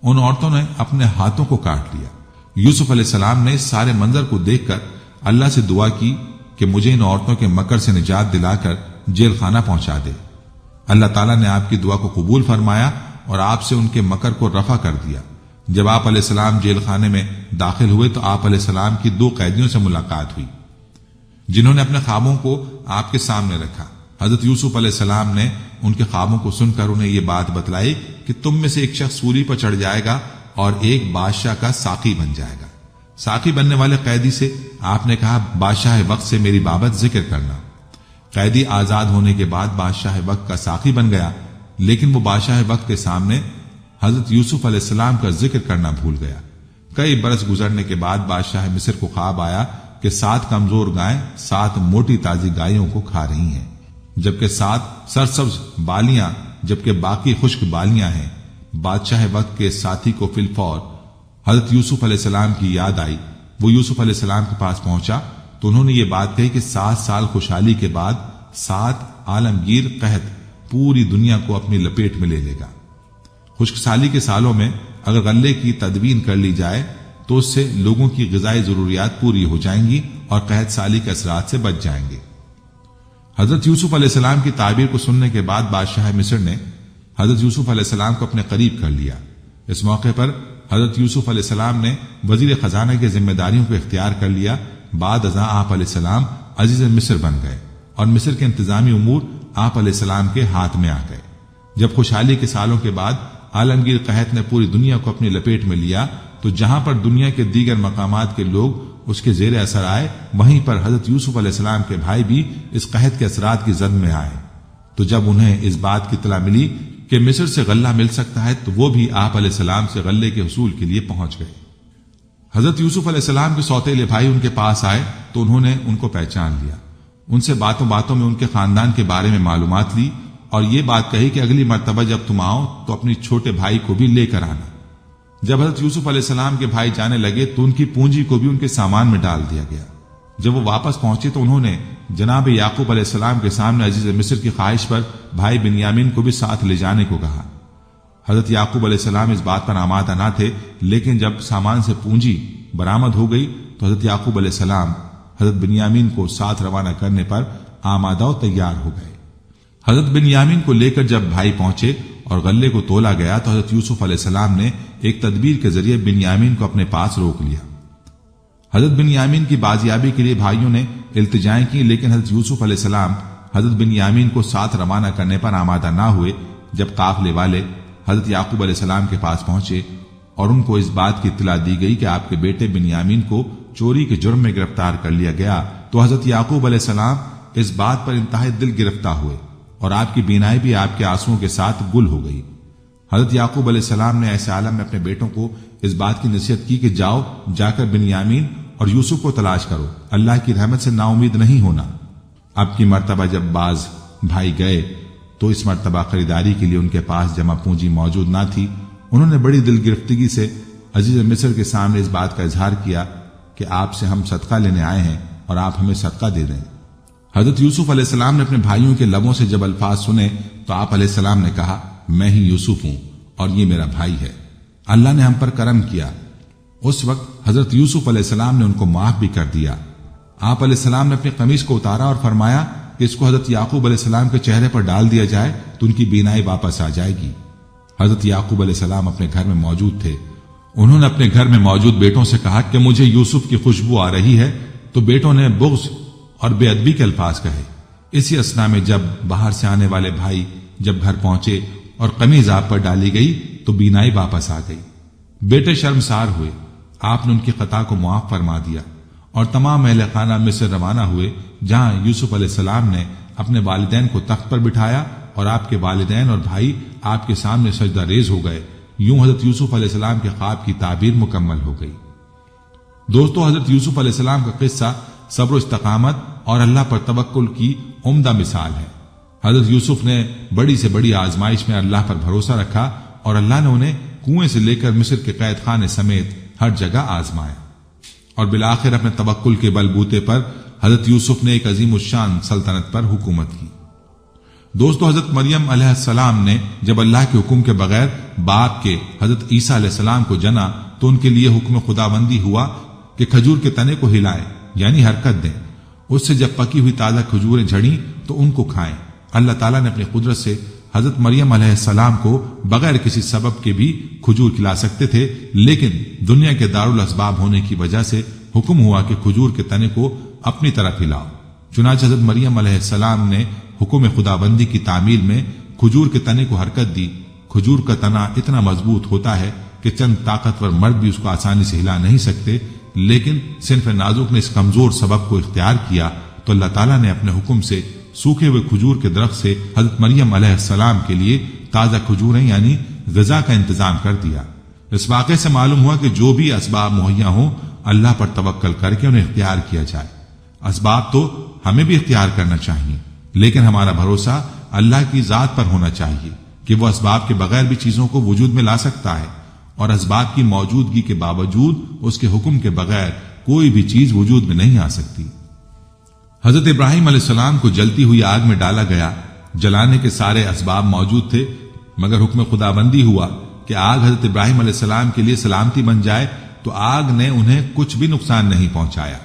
ان عورتوں نے اپنے ہاتھوں کو کاٹ لیا۔ یوسف علیہ السلام نے اس سارے منظر کو دیکھ کر اللہ سے دعا کی کہ مجھے ان عورتوں کے مکر سے نجات دلا کر جیل خانہ پہنچا دے۔ اللہ تعالیٰ نے آپ کی دعا کو قبول فرمایا اور آپ سے ان کے مکر کو رفع کر دیا۔ جب آپ علیہ السلام جیل خانے میں داخل ہوئے تو آپ علیہ السلام کی 2 قیدیوں سے ملاقات ہوئی جنہوں نے اپنے خوابوں کو آپ کے سامنے رکھا۔ حضرت یوسف علیہ السلام نے ان کے خوابوں کو سن کر انہیں یہ بات بتلائی کہ تم میں سے ایک شخص سولی پر چڑھ جائے گا اور ایک بادشاہ کا ساقی بن جائے گا۔ ساقی بننے والے قیدی سے آپ نے کہا بادشاہ وقت سے میری بابت ذکر کرنا۔ قیدی آزاد ہونے کے بعد بادشاہ وقت کا ساقی بن گیا، لیکن وہ بادشاہ وقت کے سامنے حضرت یوسف علیہ السلام کا ذکر کرنا بھول گیا۔ کئی برس گزرنے کے بعد بادشاہ مصر کو خواب آیا کہ 7 کمزور گائیں 7 موٹی تازی گایوں کو کھا رہی ہیں، جبکہ 7 سرسبز بالیاں جبکہ باقی خشک بالیاں ہیں۔ بادشاہ وقت کے ساتھی کو فی الفور حضرت یوسف علیہ السلام کی یاد آئی۔ وہ یوسف علیہ السلام کے پاس پہنچا تو انہوں نے یہ بات کہی کہ 7 سال خوشحالی کے بعد 7 عالمگیر قحط پوری دنیا کو اپنی لپیٹ میں لے لے گا۔ خشک سالی کے سالوں میں اگر غلے کی تدوین کر لی جائے تو اس سے لوگوں کی غذائی ضروریات پوری ہو جائیں گی اور قحط سالی کے اثرات سے بچ جائیں گے۔ حضرت یوسف علیہ السلام کی تعبیر کو سننے کے بعد بادشاہ مصر نے حضرت یوسف علیہ السلام کو اپنے قریب کر لیا۔ اس موقع پر حضرت یوسف علیہ السلام نے وزیر خزانہ کی ذمہ داریوں کو اختیار کر لیا۔ بعد ازاں آپ علیہ السلام عزیز مصر بن گئے اور مصر کے انتظامی امور آپ علیہ السلام کے ہاتھ میں آ گئے۔ جب خوشحالی کے سالوں کے بعد عالمگیر قحط نے پوری دنیا کو اپنی لپیٹ میں لیا تو جہاں پر دنیا کے دیگر مقامات کے لوگ اس کے زیر اثر آئے، وہیں پر حضرت یوسف علیہ السلام کے بھائی بھی اس قحط کے اثرات کی زد میں آئے۔ تو جب انہیں اس بات کی اطلاع ملی کہ مصر سے غلہ مل سکتا ہے تو وہ بھی آپ علیہ السلام سے غلے کے حصول کے لیے پہنچ گئے۔ حضرت یوسف علیہ السلام کے سوتیلے بھائی ان کے پاس آئے تو انہوں نے ان کو پہچان لیا۔ ان سے باتوں باتوں میں ان کے خاندان کے بارے میں معلومات لی اور یہ بات کہی کہ اگلی مرتبہ جب تم آؤ تو اپنی چھوٹے بھائی کو بھی لے کر آنا۔ جب حضرت یوسف علیہ السلام کے بھائی جانے لگے تو ان کی پونجی کو بھی ان کے سامان میں ڈال دیا گیا۔ جب وہ واپس پہنچے تو انہوں نے جناب یعقوب علیہ السلام کے سامنے عزیز مصر کی خواہش پر بھائی بنیامین کو بھی ساتھ لے جانے کو کہا۔ حضرت یعقوب علیہ السلام اس بات پر آمادہ نہ تھے، لیکن جب سامان سے پونجی برآمد ہو گئی تو حضرت یعقوب علیہ السلام حضرت بنیامین کو ساتھ روانہ کرنے پر آمادہ و تیار ہو گئے۔ حضرت بنیامین کو لے کر جب بھائی پہنچے اور غلے کو تولا گیا تو حضرت یوسف علیہ السلام نے ایک تدبیر کے ذریعے بنیامین کو اپنے پاس روک لیا۔ حضرت بنیامین کی بازیابی کے لیے بھائیوں نے التجائیں کی، لیکن حضرت یوسف علیہ السلام حضرت بنیامین کو ساتھ روانہ کرنے پر آمادہ نہ ہوئے۔ جب قافلے والے حضرت یعقوب علیہ السلام کے پاس پہنچے اور ان کو اس بات کی اطلاع دی گئی کہ آپ کے بیٹے بنیامین کو چوری کے جرم میں گرفتار کر لیا گیا تو حضرت یعقوب علیہ السلام اس بات پر انتہائی دل گرفتہ ہوئے اور آپ کی بینائی بھی آپ کے آنسوؤں کے ساتھ گل ہو گئی۔ حضرت یعقوب علیہ السلام نے ایسے عالم میں اپنے بیٹوں کو اس بات کی نصیحت کی کہ جاؤ، جا کر بنیامین اور یوسف کو تلاش کرو، اللہ کی رحمت سے نا امید نہیں ہونا۔ اب کی مرتبہ جب باز بھائی گئے تو اس مرتبہ خریداری کے لیے ان کے پاس جمع پونجی موجود نہ تھی۔ انہوں نے بڑی دل گرفتگی سے عزیز مصر کے سامنے اس بات کا اظہار کیا کہ آپ سے ہم صدقہ لینے آئے ہیں اور آپ ہمیں صدقہ دے دیں۔ حضرت یوسف علیہ السلام نے اپنے بھائیوں کے لبوں سے جب الفاظ سنے تو آپ علیہ السلام نے کہا، میں ہی یوسف ہوں اور یہ میرا بھائی ہے، اللہ نے ہم پر کرم کیا۔ اس وقت حضرت یوسف علیہ السلام نے ان کو معاف بھی کر دیا۔ آپ علیہ السلام نے اپنی قمیص کو اتارا اور فرمایا کہ اس کو حضرت یعقوب علیہ السلام کے چہرے پر ڈال دیا جائے تو ان کی بینائی واپس آ جائے گی۔ حضرت یعقوب علیہ السلام اپنے گھر میں موجود تھے۔ انہوں نے اپنے گھر میں موجود بیٹوں سے کہا کہ مجھے یوسف کی خوشبو آ رہی ہے، تو بیٹوں نے بغض اور بے ادبی کے الفاظ کہے۔ اسی اثنا میں جب باہر سے آنے والے بھائی جب گھر پہنچے اور قمیض آپ پر ڈالی گئی تو بینائی واپس آ گئی۔ بیٹے شرمسار ہوئے، آپ نے ان کی خطا کو معاف فرما دیا اور تمام اہل خانہ مصر روانہ ہوئے، جہاں یوسف علیہ السلام نے اپنے والدین کو تخت پر بٹھایا اور آپ کے والدین اور بھائی آپ کے سامنے سجدہ ریز ہو گئے۔ یوں حضرت یوسف علیہ السلام کے خواب کی تعبیر مکمل ہو گئی۔ دوستو، حضرت یوسف علیہ السلام کا قصہ صبر و استقامت اور اللہ پر توکل کی عمدہ مثال ہے۔ حضرت یوسف نے بڑی سے بڑی آزمائش میں اللہ پر بھروسہ رکھا اور اللہ نے انہیں کنویں سے لے کر مصر کے قید خانے سمیت ہر جگہ آزمایا، اور بالآخر اپنے توکل کے بل بوتے پر حضرت یوسف نے ایک عظیم الشان سلطنت پر حکومت کی۔ دوستو، حضرت مریم علیہ السلام نے جب اللہ کے حکم کے بغیر باپ کے حضرت عیسیٰ علیہ السلام کو جنا تو ان کے لیے حکم خداوندی ہوا کہ کھجور کے تنے کو ہلائیں، یعنی حرکت دیں۔ اس سے جب پکی ہوئی تازہ کھجوریں جھڑیں تو ان کو کھائیں۔ اللہ تعالیٰ نے اپنی قدرت سے حضرت مریم علیہ السلام کو بغیر کسی سبب کے بھی کھجور کھلا سکتے تھے، لیکن دنیا کے دارالاسباب ہونے کی وجہ سے حکم ہوا کہ کھجور کے تنے کو اپنی طرف ہلاؤ۔ چنانچہ حضرت مریم علیہ السلام نے حکم خداوندی کی تعمیل میں کھجور کے تنے کو حرکت دی۔ کھجور کا تنا اتنا مضبوط ہوتا ہے کہ چند طاقتور مرد بھی اس کو آسانی سے ہلا نہیں سکتے، لیکن صنف نازک نے اس کمزور سبب کو اختیار کیا تو اللہ تعالیٰ نے اپنے حکم سے سوکھے ہوئے کھجور کے درخت سے حضرت مریم علیہ السلام کے لیے تازہ کھجوریں یعنی غذا کا انتظام کر دیا۔ اس واقعے سے معلوم ہوا کہ جو بھی اسباب مہیا ہوں اللہ پر توکل کر کے انہیں اختیار کیا جائے۔ اسباب تو ہمیں بھی اختیار کرنا چاہیے، لیکن ہمارا بھروسہ اللہ کی ذات پر ہونا چاہیے کہ وہ اسباب کے بغیر بھی چیزوں کو وجود میں لا سکتا ہے، اور اسباب کی موجودگی کے باوجود اس کے حکم کے بغیر کوئی بھی چیز وجود میں نہیں آ سکتی۔ حضرت ابراہیم علیہ السلام کو جلتی ہوئی آگ میں ڈالا گیا، جلانے کے سارے اسباب موجود تھے، مگر حکم خداوندی ہوا کہ آگ حضرت ابراہیم علیہ السلام کے لیے سلامتی بن جائے تو آگ نے انہیں کچھ بھی نقصان نہیں پہنچایا،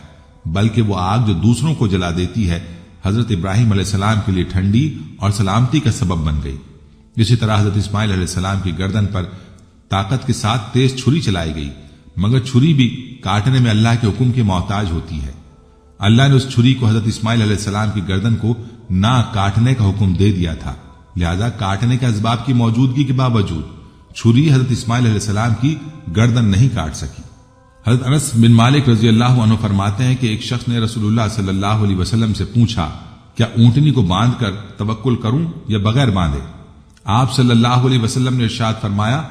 بلکہ وہ آگ جو دوسروں کو جلا دیتی ہے حضرت ابراہیم علیہ السلام کے لیے ٹھنڈی اور سلامتی کا سبب بن گئی۔ اسی طرح حضرت اسماعیل علیہ السلام کی گردن پر طاقت کے ساتھ تیز چھری چلائی گئی، مگر چھری بھی کاٹنے میں اللہ کے حکم کی محتاج ہوتی ہے۔ اللہ نے اس چھری کو حضرت اسماعیل علیہ السلام کی گردن کو نہ کاٹنے کا حکم دے دیا تھا، لہذا کاٹنے کے اسباب کی موجودگی کے باوجود چھری حضرت اسماعیل علیہ السلام کی گردن نہیں کاٹ سکی۔ حضرت انس بن مالک رضی اللہ عنہ فرماتے ہیں کہ ایک شخص نے رسول اللہ صلی اللہ علیہ وسلم سے پوچھا، کیا اونٹنی کو باندھ کر توکل کروں یا بغیر باندھے؟ آپ صلی اللہ علیہ وسلم نے ارشاد فرمایا،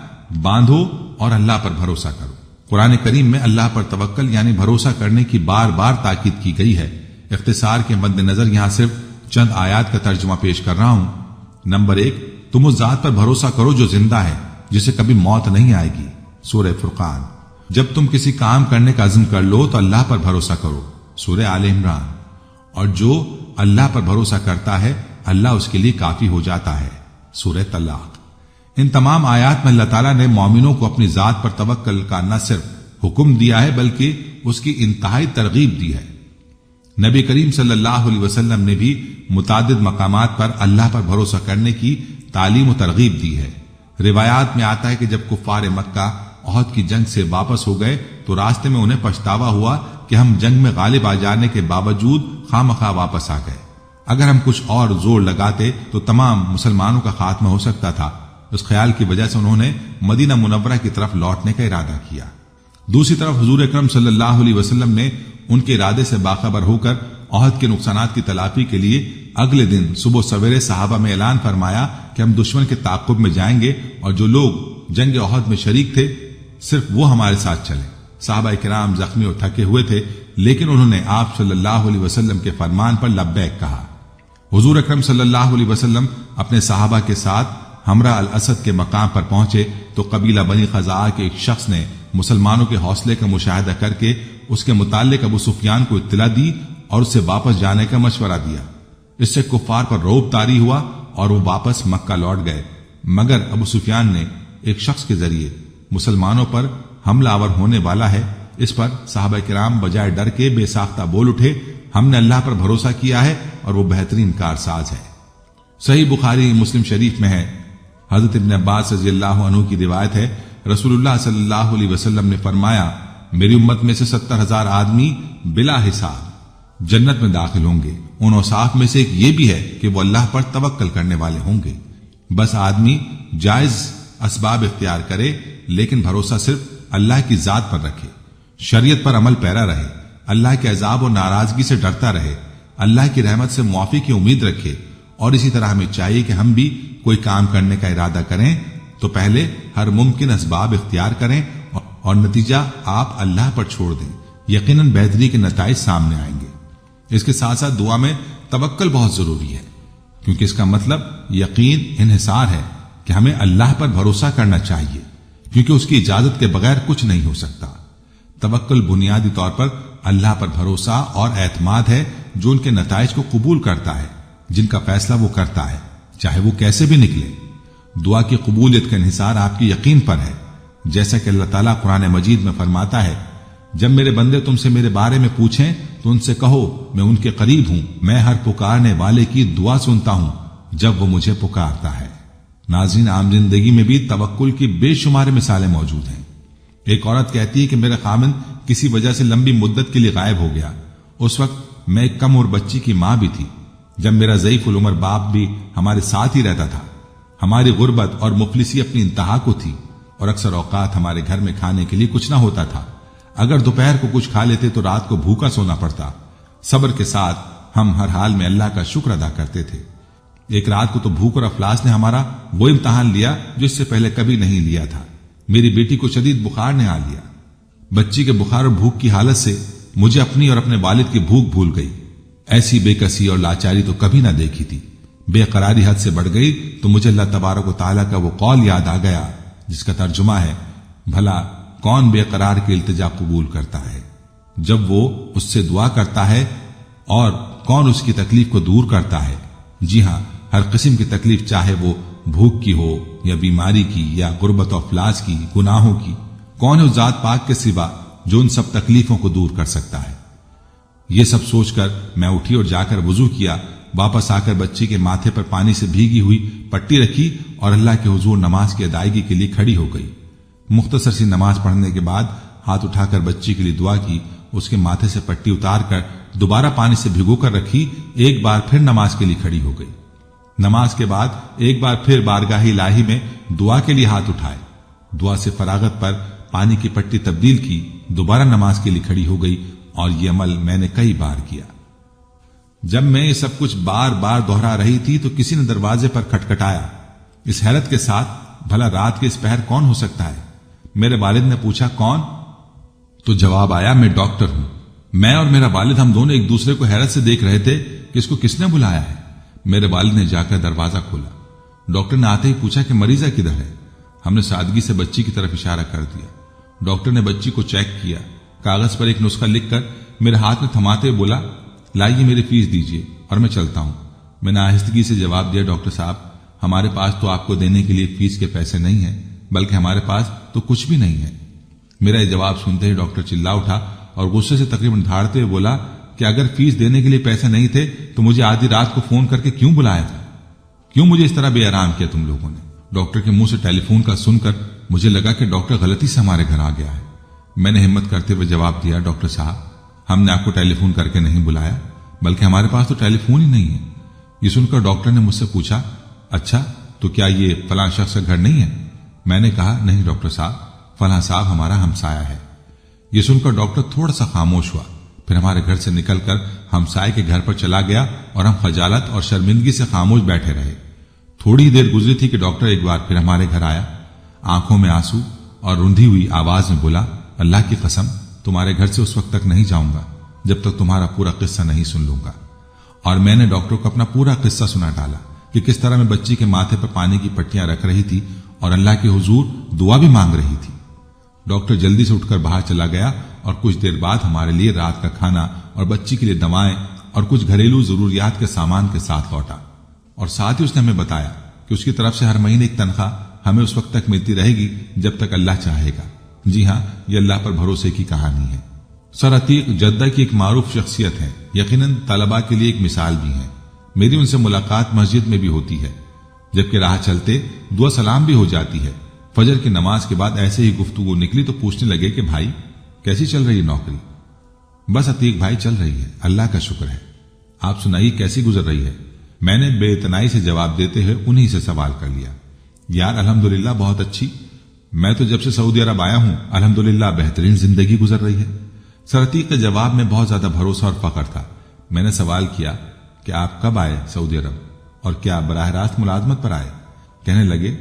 باندھو اور اللہ پر بھروسہ کرو۔ قرآن کریم میں اللہ پر توکل یعنی بھروسہ کرنے کی بار بار تاکید کی گئی ہے۔ اختصار کے مد نظر یہاں صرف چند آیات کا ترجمہ پیش کر رہا ہوں۔ نمبر 1، تم اس ذات پر بھروسہ کرو جو زندہ ہے، جسے کبھی موت نہیں آئے گی، سورہ فرقان۔ جب تم کسی کام کرنے کا عزم کر لو تو اللہ پر بھروسہ کرو، سورہ آل عمران۔ اور جو اللہ پر بھروسہ کرتا ہے اللہ اس کے لیے کافی ہو جاتا ہے، سورہ طلاق۔ ان تمام آیات میں اللہ تعالیٰ نے مومنوں کو اپنی ذات پر توکل کا نہ صرف حکم دیا ہے بلکہ اس کی انتہائی ترغیب دی ہے۔ نبی کریم صلی اللہ علیہ وسلم نے بھی متعدد مقامات پر اللہ پر بھروسہ کرنے کی تعلیم و ترغیب دی ہے۔ روایات میں آتا ہے کہ جب کفار مکہ احد کی جنگ سے واپس ہو گئے تو راستے میں انہیں پچھتاوا ہوا کہ ہم جنگ میں غالب آ جانے کے باوجود خامخواہ واپس آ گئے۔ اگر ہم کچھ اور زور لگاتے تو تمام مسلمانوں کا خاتمہ ہو سکتا تھا۔ اس خیال کی وجہ سے انہوں نے مدینہ منورہ کی طرف لوٹنے کا ارادہ کیا۔ دوسری طرف حضور اکرم صلی اللہ علیہ وسلم نے ان کے ارادے سے باخبر ہو کر احد کے نقصانات کی تلافی کے لیے اگلے دن صبح سویرے صحابہ میں اعلان فرمایا کہ ہم دشمن کے تعاقب میں جائیں گے اور جو لوگ جنگ احد میں شریک تھے صرف وہ ہمارے ساتھ چلے۔ صحابہ کرام زخمی اور تھکے ہوئے تھے، لیکن انہوں نے آپ صلی اللہ علیہ وسلم کے فرمان پر لبیک کہا۔ حضور اکرم صلی اللہ علیہ وسلم اپنے صحابہ کے ساتھ ہمراہ الاسد کے مقام پر پہنچے تو قبیلہ بنی خزاعہ کے ایک شخص نے مسلمانوں کے حوصلے کا مشاہدہ کر کے اس کے متعلق ابو سفیان کو اطلاع دی اور اس سے واپس جانے کا مشورہ دیا۔ اس سے کفار پر رعب طاری ہوا اور وہ واپس مکہ لوٹ گئے، مگر ابو سفیان نے ایک شخص کے ذریعے مسلمانوں پر حملہ آور ہونے والا ہے، اس پر صحابہ کرام بجائے ڈر کے بے ساختہ بول اٹھے، ہم نے اللہ پر بھروسہ کیا ہے اور وہ بہترین کارساز ہے۔ صحیح بخاری مسلم شریف میں ہے، حضرت ابن عباس رضی اللہ عنہ کی روایت ہے، رسول اللہ صلی اللہ علیہ وسلم نے فرمایا، میری امت میں سے 70,000 آدمی بلا حساب جنت میں داخل ہوں گے۔ ان اوصاف میں سے ایک یہ بھی ہے کہ وہ اللہ پر توکل کرنے والے ہوں گے۔ بس آدمی جائز اسباب اختیار کرے لیکن بھروسہ صرف اللہ کی ذات پر رکھے، شریعت پر عمل پیرا رہے، اللہ کے عذاب اور ناراضگی سے ڈرتا رہے، اللہ کی رحمت سے معافی کی امید رکھے۔ اور اسی طرح ہمیں چاہیے کہ ہم بھی کوئی کام کرنے کا ارادہ کریں تو پہلے ہر ممکن اسباب اختیار کریں اور نتیجہ آپ اللہ پر چھوڑ دیں، یقیناً بہتری کے نتائج سامنے آئیں گے۔ اس کے ساتھ ساتھ دعا میں توکل بہت ضروری ہے، کیونکہ اس کا مطلب یقین انحصار ہے کہ ہمیں اللہ پر بھروسہ کرنا چاہیے، کیونکہ اس کی اجازت کے بغیر کچھ نہیں ہو سکتا۔ توکل بنیادی طور پر اللہ پر بھروسہ اور اعتماد ہے جو ان کے نتائج کو قبول کرتا ہے، جن کا فیصلہ وہ کرتا ہے چاہے وہ کیسے بھی نکلے۔ دعا کی قبولیت کا انحصار آپ کی یقین پر ہے، جیسا کہ اللہ تعالیٰ قرآن مجید میں فرماتا ہے، جب میرے بندے تم سے میرے بارے میں پوچھیں تو ان سے کہو میں ان کے قریب ہوں، میں ہر پکارنے والے کی دعا سنتا ہوں جب وہ مجھے پکارتا ہے۔ ناظرین، عام زندگی میں بھی توکل کی بے شمار مثالیں موجود ہیں۔ ایک عورت کہتی ہے کہ میرا خامند کسی وجہ سے لمبی مدت کے لیے غائب ہو گیا۔ اس وقت میں ایک کم عمر بچی کی ماں بھی تھی، جب میرا ضعیف العمر باپ بھی ہمارے ساتھ ہی رہتا تھا۔ ہماری غربت اور مفلسی اپنی انتہا کو تھی اور اکثر اوقات ہمارے گھر میں کھانے کے لیے کچھ نہ ہوتا تھا۔ اگر دوپہر کو کچھ کھا لیتے تو رات کو بھوکا سونا پڑتا۔ صبر کے ساتھ ہم ہر حال میں اللہ کا شکر ادا کرتے تھے۔ ایک رات کو تو بھوک اور افلاس نے ہمارا وہ امتحان لیا جو اس سے پہلے کبھی نہیں لیا تھا۔ میری بیٹی کو شدید بخار نے آ لیا۔ بچی کے بخار اور بھوک کی حالت سے مجھے اپنی اور اپنے والد کی بھوک بھول گئی۔ ایسی بے کسی اور لاچاری تو کبھی نہ دیکھی تھی۔ بے قراری حد سے بڑھ گئی تو مجھے اللہ تبارک و تعالیٰ کا وہ قول یاد آ گیا جس کا ترجمہ ہے، بھلا کون بے قرار کی التجا قبول کرتا ہے جب وہ اس سے دعا کرتا ہے، اور کون اس کی تکلیف کو دور کرتا ہے؟ جی ہاں، ہر قسم کی تکلیف چاہے وہ بھوک کی ہو یا بیماری کی یا غربت و افلاس کی، گناہوں کی، کون ہے اس ذات پاک کے سوا جو ان سب تکلیفوں کو دور کر سکتا ہے؟ یہ سب سوچ کر میں اٹھی اور جا کر وضو کیا، واپس آ کر بچی کے ماتھے پر پانی سے بھیگی ہوئی پٹی رکھی اور اللہ کے حضور نماز کی ادائیگی کے لیے کھڑی ہو گئی۔ مختصر سی نماز پڑھنے کے بعد ہاتھ اٹھا کر بچی کے لیے دعا کی، اس کے ماتھے سے پٹی اتار کر دوبارہ پانی سے بھگو کر رکھی، ایک بار پھر نماز کے لیے کھڑی ہو گئی۔ نماز کے بعد ایک بار پھر بارگاہ الہی میں دعا کے لیے ہاتھ اٹھائے، دعا سے فراغت پر پانی کی پٹی تبدیل کی، دوبارہ نماز کے لیے کھڑی ہو گئی، اور یہ عمل میں نے کئی بار کیا۔ جب میں یہ سب کچھ بار بار دہرا رہی تھی تو کسی نے دروازے پر کھٹکھٹایا۔ اس حیرت کے ساتھ، بھلا رات کے اس پہر کون ہو سکتا ہے؟ میرے والد نے پوچھا، کون؟ تو جواب آیا، میں ڈاکٹر ہوں۔ میں اور میرا والد ہم دونوں ایک دوسرے کو حیرت سے دیکھ رہے تھے کہ اس کو کس نے بلایا ہے۔ میرے والد نے جا کر دروازہ کھولا۔ ڈاکٹر نے آتے ہی پوچھا کہ مریضہ کدھر ہے؟ ہم نے سادگی سے بچی کی طرف اشارہ کر دیا۔ ڈاکٹر نے بچی کو چیک کیا، کاغذ پر ایک نسخہ لکھ کر میرے ہاتھ میں تھماتے ہوئے بولا، لائیے میری فیس دیجیے اور میں چلتا ہوں۔ میں نے آہستگی سے جواب دیا، ڈاکٹر صاحب، ہمارے پاس تو آپ کو دینے کے لیے فیس کے پیسے نہیں ہیں، بلکہ ہمارے پاس تو کچھ بھی نہیں ہے۔ میرا یہ جواب سنتے ہی ڈاکٹر چلا اٹھا اور غصے سے تقریباً دھاڑتے ہوئے بولا کہ اگر فیس دینے کے لیے پیسے نہیں تھے تو مجھے آدھی رات کو فون کر کے کیوں بلایا تھا؟ کیوں مجھے اس طرح بے آرام کیا تم لوگوں نے؟ ڈاکٹر کے منہ سے ٹیلی فون کا سن کر مجھے لگا کہ ڈاکٹر غلطی سے ہمارے گھر آ گیا ہے۔ میں نے ہمت کرتے ہوئے جواب دیا، ڈاکٹر صاحب، ہم نے آپ کو ٹیلی فون کر کے نہیں بلایا، بلکہ ہمارے پاس تو ٹیلی فون ہی نہیں ہے۔ یہ سن کر ڈاکٹر نے مجھ سے پوچھا، اچھا تو کیا یہ فلاں شخص کا گھر نہیں ہے؟ میں نے کہا، نہیں ڈاکٹر صاحب، فلاں صاحب ہمارا ہمسایہ ہے۔ یہ سن کر ڈاکٹر تھوڑا سا خاموش ہوا، پھر ہمارے گھر سے نکل کر ہمسائے کے گھر پر چلا گیا اور ہم خجالت اور شرمندگی سے خاموش بیٹھے رہے۔ تھوڑی ہی دیر گزری تھی کہ ڈاکٹر ایک بار پھر ہمارے گھر آیا، آنکھوں میں آنسو اور رندھی ہوئی آواز میں بولا، اللہ کی قسم تمہارے گھر سے اس وقت تک نہیں جاؤں گا جب تک تمہارا پورا قصہ نہیں سن لوں گا۔ اور میں نے ڈاکٹر کو اپنا پورا قصہ سنا ڈالا کہ کس طرح میں بچی کے ماتھے پر پانی کی پٹیاں رکھ رہی تھی اور اللہ کے حضور دعا بھی مانگ رہی تھی۔ ڈاکٹر جلدی سے اٹھ کر باہر چلا گیا اور کچھ دیر بعد ہمارے لیے رات کا کھانا اور بچی کے لیے دوائیں اور کچھ گھریلو ضروریات کے سامان کے ساتھ لوٹا، اور ساتھ ہی اس نے ہمیں بتایا کہ اس کی طرف سے ہر مہینے ایک تنخواہ ہمیں اس وقت تک ملتی رہے گی جب تک اللہ چاہے گا۔ جی ہاں، یہ اللہ پر بھروسے کی کہانی ہے۔ سر عتیق جدہ کی ایک معروف شخصیت ہے، یقیناً طلباء کے لیے ایک مثال بھی ہے۔ میری ان سے ملاقات مسجد میں بھی ہوتی ہے، جبکہ راہ چلتے دعا سلام بھی ہو جاتی ہے۔ فجر کی نماز کے بعد ایسے ہی گفتگو نکلی تو پوچھنے لگے کہ بھائی کیسی چل رہی نوکری؟ بس عتیق بھائی چل رہی ہے، اللہ کا شکر ہے، آپ سنائیے کیسی گزر رہی ہے؟ میں نے بے اتنائی سے جواب دیتے ہوئے انہی سے سوال کر لیا۔ یار الحمدللہ بہت اچھی، میں تو جب سے سعودی عرب آیا ہوں الحمدللہ بہترین زندگی گزر رہی ہے۔ سر عتیق کے جواب میں بہت زیادہ بھروسہ اور فخر تھا۔ میں نے سوال کیا کہ آپ کب آئے سعودی عرب اور کیا براہ راست ملازمت پر آئے؟ کہنے لگے،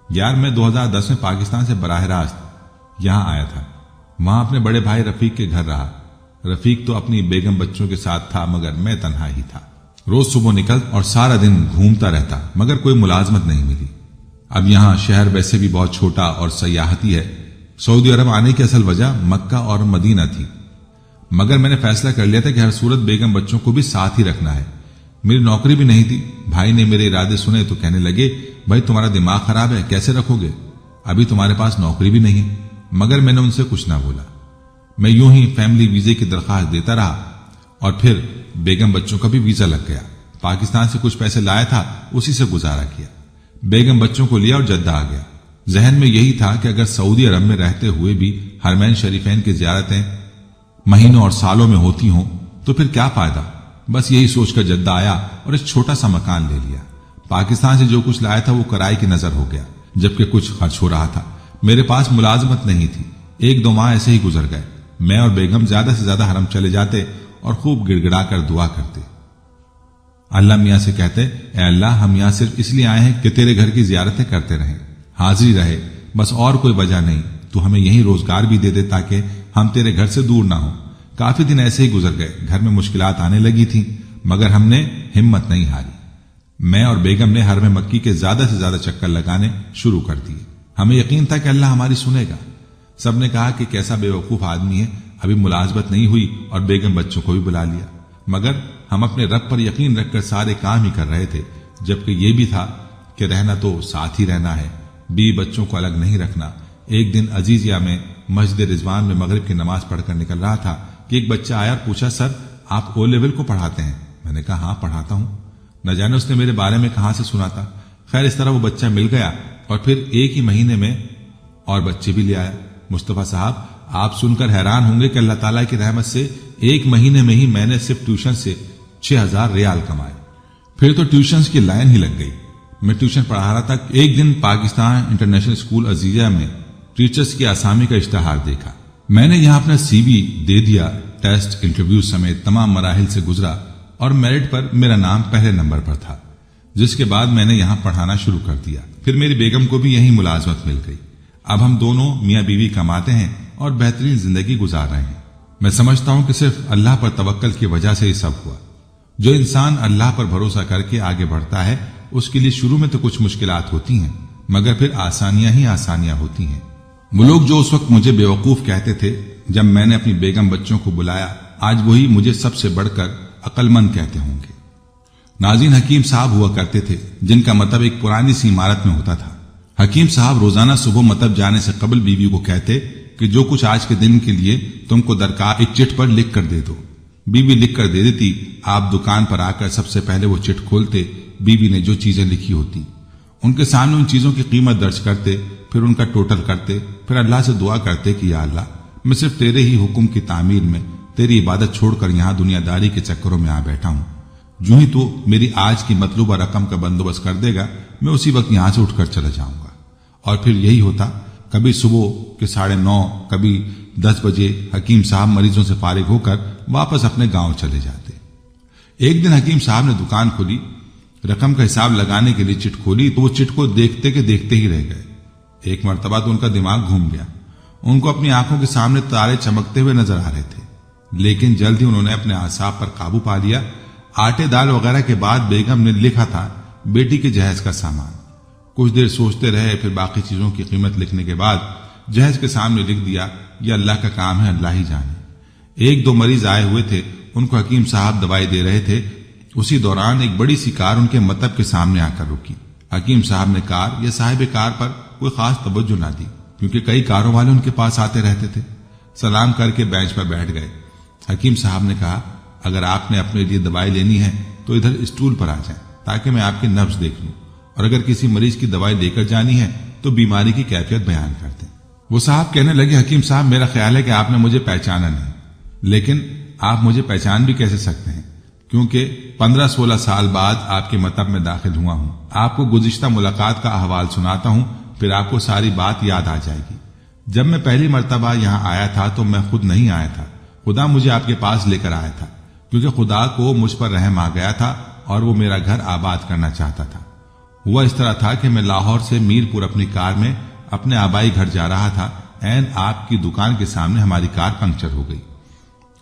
یار میں 2010 میں پاکستان سے براہ راست یہاں آیا تھا، وہاں اپنے بڑے بھائی رفیق کے گھر رہا۔ رفیق تو اپنی بیگم بچوں کے ساتھ تھا مگر میں تنہا ہی تھا۔ روز صبح نکل اور سارا دن گھومتا رہتا مگر کوئی ملازمت نہیں ملی۔ اب یہاں شہر ویسے بھی بہت چھوٹا اور سیاحتی ہے۔ سعودی عرب آنے کی اصل وجہ مکہ اور مدینہ تھی، مگر میں نے فیصلہ کر لیا تھا کہ ہر صورت بیگم بچوں کو بھی ساتھ ہی رکھنا ہے۔ میری نوکری بھی نہیں تھی۔ بھائی نے میرے ارادے سنے تو کہنے لگے، بھائی تمہارا دماغ خراب ہے، کیسے رکھو گے؟ ابھی تمہارے پاس نوکری بھی نہیں ہے۔ مگر میں نے ان سے کچھ نہ بولا۔ میں یوں ہی فیملی ویزے کی درخواست دیتا رہا اور پھر بیگم بچوں کا بھی ویزا لگ گیا۔ پاکستان سے کچھ پیسے لایا تھا، اسی سے گزارا کیا۔ بیگم بچوں کو لیا اور جدہ آ گیا۔ ذہن میں یہی تھا کہ اگر سعودی عرب میں رہتے ہوئے بھی حرمین شریفین کی زیارتیں مہینوں اور سالوں میں ہوتی ہوں تو پھر کیا فائدہ؟ بس یہی سوچ کر جدہ آیا اور ایک چھوٹا سا مکان لے لیا۔ پاکستان سے جو کچھ لایا تھا وہ کرائے کی نظر ہو گیا، جبکہ کچھ خرچ ہو رہا تھا۔ میرے پاس ملازمت نہیں تھی۔ 1-2 ماہ ایسے ہی گزر گئے۔ میں اور بیگم زیادہ سے زیادہ حرم چلے جاتے اور خوب گڑ گڑا کر دعا کرتے۔ اللہ میاں سے کہتے، اے اللہ ہم یہاں صرف اس لیے آئے ہیں کہ تیرے گھر کی زیارتیں کرتے رہیں، حاضری رہے، بس اور کوئی وجہ نہیں۔ تو ہمیں یہی روزگار بھی دے دے تاکہ ہم تیرے گھر سے دور نہ ہوں۔ کافی دن ایسے ہی گزر گئے۔ گھر میں مشکلات آنے لگی تھیں مگر ہم نے ہمت نہیں ہاری۔ میں اور بیگم نے حرم مکی کے زیادہ سے زیادہ چکر لگانے شروع کر دیے۔ ہمیں یقین تھا کہ اللہ ہماری سنے گا۔ سب نے کہا کہ کیسا بے وقوف آدمی ہے، ابھی ملازمت نہیں ہوئی اور بیگم بچوں کو بھی بلا لیا۔ مگر ہم اپنے رب پر یقین رکھ کر سارے کام ہی کر رہے تھے، جبکہ یہ بھی تھا کہ رہنا تو ساتھ ہی رہنا ہے، بیوی بچوں کو الگ نہیں رکھنا۔ ایک دن عزیزیہ میں مسجد رضوان میں مغرب کی نماز پڑھ کر نکل رہا تھا کہ ایک بچہ آیا اور پوچھا، سر آپ او لیول کو پڑھاتے ہیں؟ میں نے کہا ہاں پڑھاتا ہوں۔ نہ جانے اس نے میرے بارے میں کہاں سے سنا تھا۔ خیر اس طرح وہ بچہ مل گیا اور پھر ایک ہی مہینے میں اور بچے بھی لے آیا۔ مصطفیٰ صاحب آپ سن کر حیران ہوں گے کہ اللہ تعالیٰ کی رحمت سے ایک مہینے میں ہی میں نے صرف ٹیوشن سے 6000 ریال کمائے۔ پھر تو ٹیوشنز کی لائن ہی لگ گئی۔ میں ٹیوشن پڑھا رہا تھا، ایک دن پاکستان انٹرنیشنل اسکول عزیزیہ میں ٹیچرز کی اسامی کا اشتہار دیکھا۔ میں نے یہاں اپنا سی وی دے دیا، ٹیسٹ انٹرویو سمیت تمام مراحل سے گزرا اور میرٹ پر میرا نام پہلے نمبر پر تھا، جس کے بعد میں نے یہاں پڑھانا شروع کر دیا۔ پھر میری بیگم کو بھی یہی ملازمت مل گئی۔ اب ہم دونوں میاں بیوی کماتے ہیں اور بہترین زندگی گزار رہے ہیں۔ میں سمجھتا ہوں کہ صرف اللہ پر توکل کی وجہ سے یہ سب ہوا۔ جو انسان اللہ پر بھروسہ کر کے آگے بڑھتا ہے اس کے لیے شروع میں تو کچھ مشکلات ہوتی ہیں مگر پھر آسانیاں ہی آسانیاں ہوتی ہیں۔ وہ لوگ جو اس وقت مجھے بیوقوف کہتے تھے جب میں نے اپنی بیگم بچوں کو بلایا، آج وہی مجھے سب سے بڑھ کر عقل مند کہتے ہوں گے۔ ناظرین، حکیم صاحب ہوا کرتے تھے جن کا مطلب ایک پرانی سی عمارت میں ہوتا تھا۔ حکیم صاحب روزانہ صبح مطلب جانے سے قبل بیوی کو کہتے کہ جو کچھ آج کے دن کے لیے تم کو درکار ایک چٹ پر لکھ کر دے دو۔ بیوی لکھ کر دے دیتی، آپ دکان پر آ کر سب سے پہلے وہ چٹ کھولتے، بیوی نے جو چیزیں لکھی ہوتی ان کے سامنے ان چیزوں کی قیمت درج کرتے، پھر ان کا ٹوٹل کرتے، پھر اللہ سے دعا کرتے کہ یا اللہ میں صرف تیرے ہی حکم کی تعمیر میں تیری عبادت چھوڑ کر یہاں دنیا داری کے چکروں میں آ بیٹھا ہوں، جو ہی تو میری آج کی مطلوبہ رقم کا بندوبست کر دے گا میں اسی وقت یہاں سے اٹھ کر چلا جاؤں گا۔ اور پھر یہی ہوتا، کبھی صبح کے 9:30، کبھی 10 بجے حکیم صاحب مریضوں سے فارغ ہو کر واپس اپنے گاؤں چلے جاتے۔ ایک دن حکیم صاحب نے دکان کھولی، رقم کا حساب لگانے کے لیے چٹ کھولی تو وہ چٹ کو دیکھتے کے دیکھتے ہی رہ گئے۔ ایک مرتبہ تو ان کا دماغ گھوم گیا، ان کو اپنی آنکھوں کے سامنے تارے چمکتے ہوئے نظر آ رہے تھے، لیکن جلد ہی انہوں نے اپنے اعصاب پر قابو پا لیا۔ آٹے دال وغیرہ کے بعد بیگم نے لکھا تھا بیٹی کے جہیز کا سامان۔ کچھ دیر سوچتے رہے، پھر باقی چیزوں کی قیمت لکھنے کے بعد جہیز کے سامنے لکھ دیا، یہ اللہ کا کام ہے، اللہ ہی جانے۔ 1-2 مریض آئے ہوئے تھے، ان کو حکیم صاحب دوائی دے رہے تھے، اسی دوران ایک بڑی سی کار ان کے مطب کے سامنے آ کر رکی۔ حکیم صاحب نے کار یا صاحب کار پر کوئی خاص توجہ نہ دی کیونکہ کئی کاروں والے ان کے پاس آتے رہتے تھے۔ سلام کر کے بینچ پر بیٹھ گئے۔ حکیم صاحب نے کہا، اگر آپ نے اپنے لیے دوائی لینی ہے تو ادھر اسٹول پر آ جائیں تاکہ میں آپ کی نبض دیکھ لوں، اور اگر کسی مریض کی دوائی لے کر جانی ہے تو بیماری کی کیفیت بیان کر دیں۔ وہ صاحب کہنے لگے، حکیم صاحب میرا خیال ہے کہ آپ نے مجھے پہچانا نہیں، لیکن آپ مجھے پہچان بھی کیسے سکتے ہیں کیونکہ 15-16 سال بعد آپ کے مطب میں داخل ہوا ہوں۔ آپ کو گزشتہ ملاقات کا احوال سناتا ہوں، پھر آپ کو ساری بات یاد آ جائے گی۔ جب میں پہلی مرتبہ یہاں آیا تھا تو میں خود نہیں آیا تھا، خدا مجھے آپ کے پاس لے کر آیا تھا کیونکہ خدا کو مجھ پر رحم آ گیا تھا اور وہ میرا گھر آباد کرنا چاہتا تھا۔ ہوا اس طرح تھا کہ میں لاہور سے میر پور اپنی کار میں اپنے آبائی گھر جا رہا تھا، عین آپ کی دکان کے سامنے ہماری کار پنکچر ہو گئی۔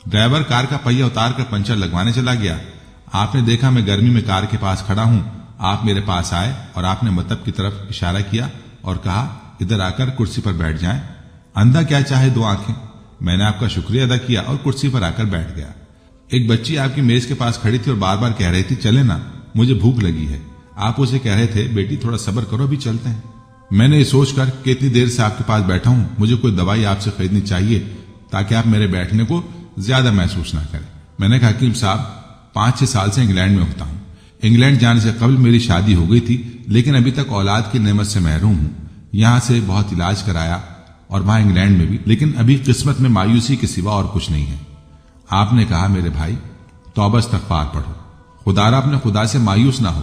ڈرائیور کار کا پہیہ اتار کر پنچر لگوانے چلا گیا۔ آپ نے دیکھا میں گرمی میں کار کے پاس کھڑا ہوں، آپ میرے پاس آئے اور آپ نے مطب کی طرف اشارہ کیا اور کہا، ادھر آ کر کرسی پر بیٹھ جائیں، اندھا کیا چاہے 2 آنکھیں۔ میں نے آپ کا شکریہ ادا کیا اور کرسی پر آ کر بیٹھ گیا۔ ایک بچی آپ کی میز کے پاس کھڑی تھی اور بار بار کہہ رہی تھی، چلے نا مجھے بھوک لگی ہے۔ آپ اسے کہہ رہے تھے، بیٹی تھوڑا صبر کرو، ابھی چلتے ہیں۔ میں نے یہ سوچ کر کہ اتنی دیر سے آپ کے پاس بیٹھا ہوں، مجھے کوئی دوائی آپ سے خریدنی چاہیے تاکہ آپ میرے بیٹھنے کو زیادہ محسوس نہ کریں۔ میں نے کہا، حکیم صاحب 5-6 سال سے انگلینڈ میں ہوتا ہوں، انگلینڈ جانے سے قبل میری شادی ہو گئی تھی لیکن ابھی تک اولاد کی نعمت سے محروم ہوں۔ یہاں سے بہت علاج کرایا اور وہاں انگلینڈ میں بھی، لیکن ابھی قسمت میں مایوسی کے سوا اور کچھ نہیں ہے۔ آپ نے کہا، میرے بھائی توبہ استغفار پڑھو، خدا را اپنے خدا سے مایوس نہ ہو،